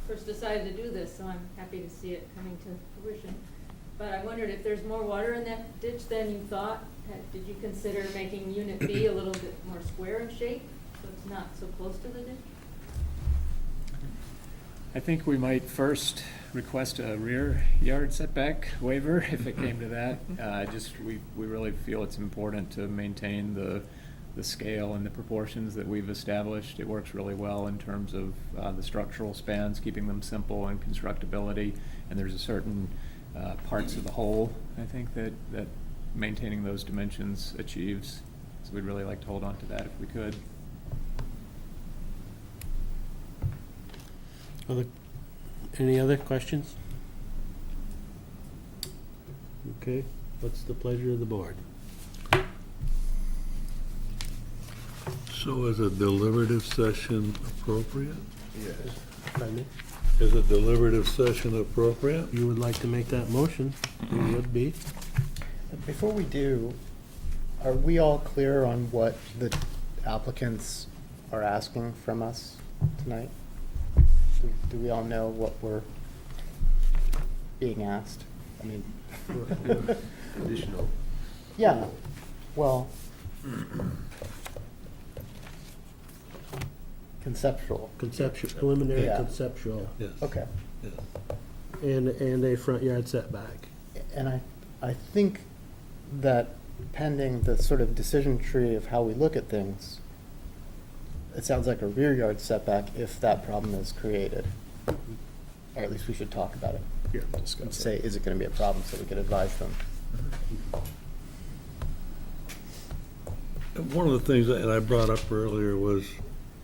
first decided to do this, so I'm happy to see it coming to fruition. But I wondered if there's more water in that ditch than you thought. Did you consider making Unit B a little bit more square in shape, so it's not so close to the ditch? I think we might first request a rear yard setback waiver if it came to that. We really feel it's important to maintain the scale and the proportions that we've established. It works really well in terms of the structural spans, keeping them simple and constructability. And there's a certain parts of the whole, I think, that maintaining those dimensions achieves. So we'd really like to hold on to that if we could. Any other questions? Okay, what's the pleasure of the board? So is a deliberative session appropriate? Yes. Pardon me? Is a deliberative session appropriate? You would like to make that motion, it would be. Before we do, are we all clear on what the applicants are asking from us tonight? Do we all know what we're being asked? I mean, Additional. yeah, well, conceptual. Preliminary Yeah. conceptual. Yes. Okay. Yes. And a front yard setback. And I think that pending the sort of decision tree of how we look at things, it sounds like a rear yard setback if that problem is created. Or at least we should talk about it. Yeah, And say, is it gonna be a problem, so we could advise them. And one of the things that I brought up earlier was,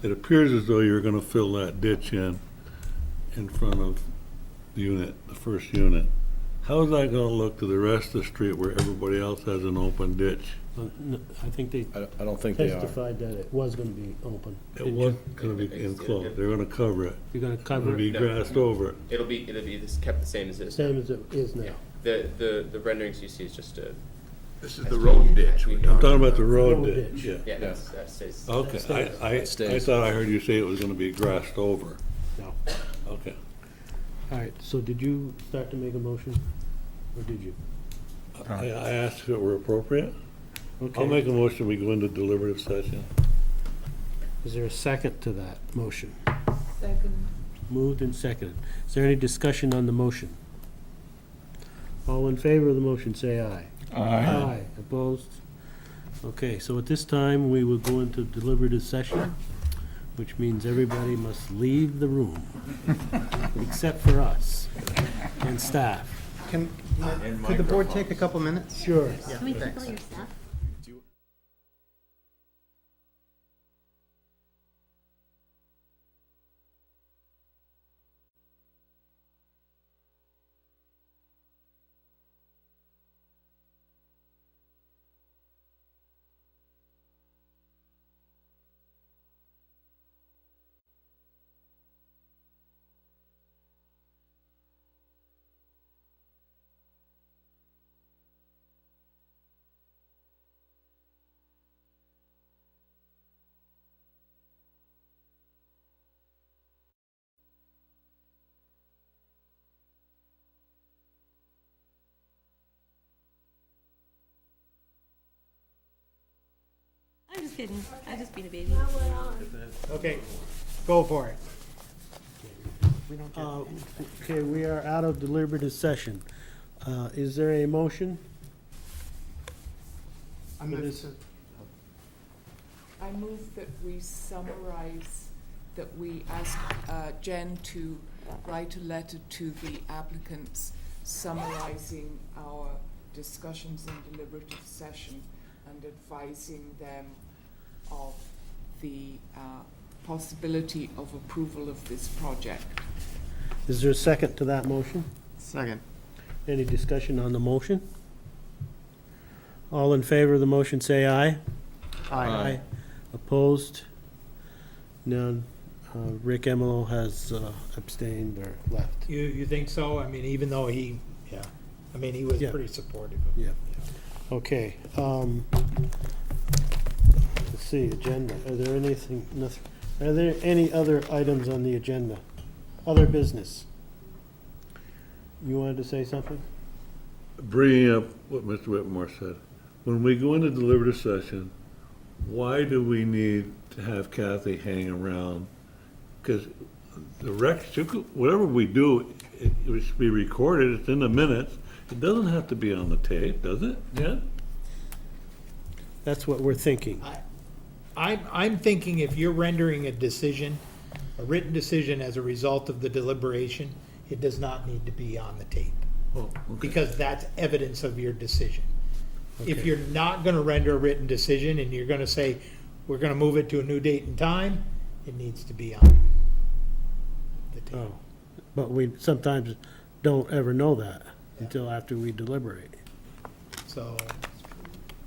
it appears as though you're gonna fill that ditch in front of the unit, the first unit. How is that gonna look to the rest of the street where everybody else has an open ditch? I think they I don't think they are. testified that it was gonna be open. It was gonna be enclosed, they're gonna cover it. You're gonna It'll cover be it, grassed over it. It'll be kept the same as it is. same as it is now. Yeah. The renderings you see is just a. This is the road ditch. I'm talking about the road Road ditch, ditch. yeah. Yeah, that stays. Okay, I thought I heard you say it was gonna be grassed over. No. Okay. All right, so did you start to make a motion? Or did you? I asked if it were appropriate. Okay. I'll make a motion, we go into deliberative session. Is there a second to that motion? Second. Moved and seconded. Is there any discussion on the motion? All in favor of the motion, say aye. Aye. Opposed? Okay, so at this time, we will go into deliberative session, which means everybody must leave the room, except for us and staff. Could the board take a couple minutes? Sure. Yeah, Can we keep thanks. all your stuff? I'm just kidding. I just being a baby. Now we're on. Okay, go for it. Okay, we are out of deliberative session. Is there a motion? I move to I move that we summarize, that we ask Jen to write a letter to the applicants summarizing our discussions in deliberative session and advising them of the possibility of approval of this project. Is there a second to that motion? Second. Any discussion on the motion? All in favor of the motion, say aye. Aye. Opposed? None. Rick Emilo has abstained or left. You think so? I mean, even though he, yeah, I mean, he was Yeah. pretty supportive of it. Yeah. Okay. Let's see, agenda. Are there are there any other items on the agenda? Other business? You wanted to say something? Bringing up what Mr. Whitmore said, when we go into deliberative session, why do we need to have Kathy hang around? Because the whatever we do, it should be recorded, it's in the minutes. It doesn't have to be on the tape, does it, Jen? That's what we're thinking. I'm thinking if you're rendering a decision, a written decision as a result of the deliberation, it does not need to be on the tape. Oh, okay. Because that's evidence of your decision. If Okay. you're not gonna render a written decision and you're gonna say, we're gonna move it to a new date and time, it needs to be on the tape. Oh, but we sometimes don't ever know that until after we deliberate. So,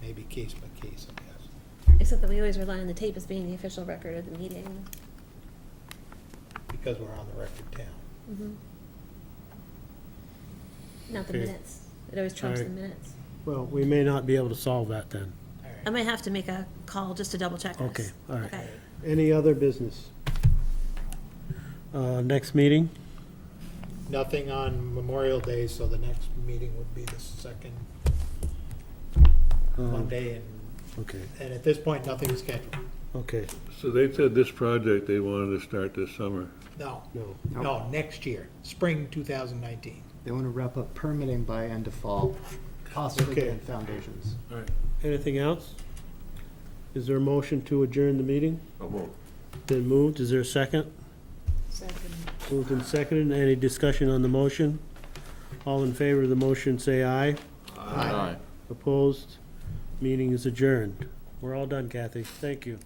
maybe case by case, I guess, Except that we always rely on the tape as being the official record of the meeting. because we're on the record town. Mhm. Not the Okay. minutes. It always trumps the Alright. minutes. Well, we may not be able to solve that then. I might have to make a call just to double check this. Okay, all right. Okay. Any other business? Next meeting? Nothing on Memorial Day, so the next meeting would be the second Monday, Okay, and at this point, nothing's scheduled. okay, So they said this project they wanted to start this summer. No, no. no, next year, spring 2019. They want to wrap up permitting by end of fall, possibly Okay. getting foundations. Anything else? Is there a motion to adjourn the meeting? moved. Been moved, is there a second? Second. Moved and seconded, any discussion on the motion? All in favor of the motion, say aye. Aye. Opposed? Meeting is adjourned. We're all done, Kathy, thank you.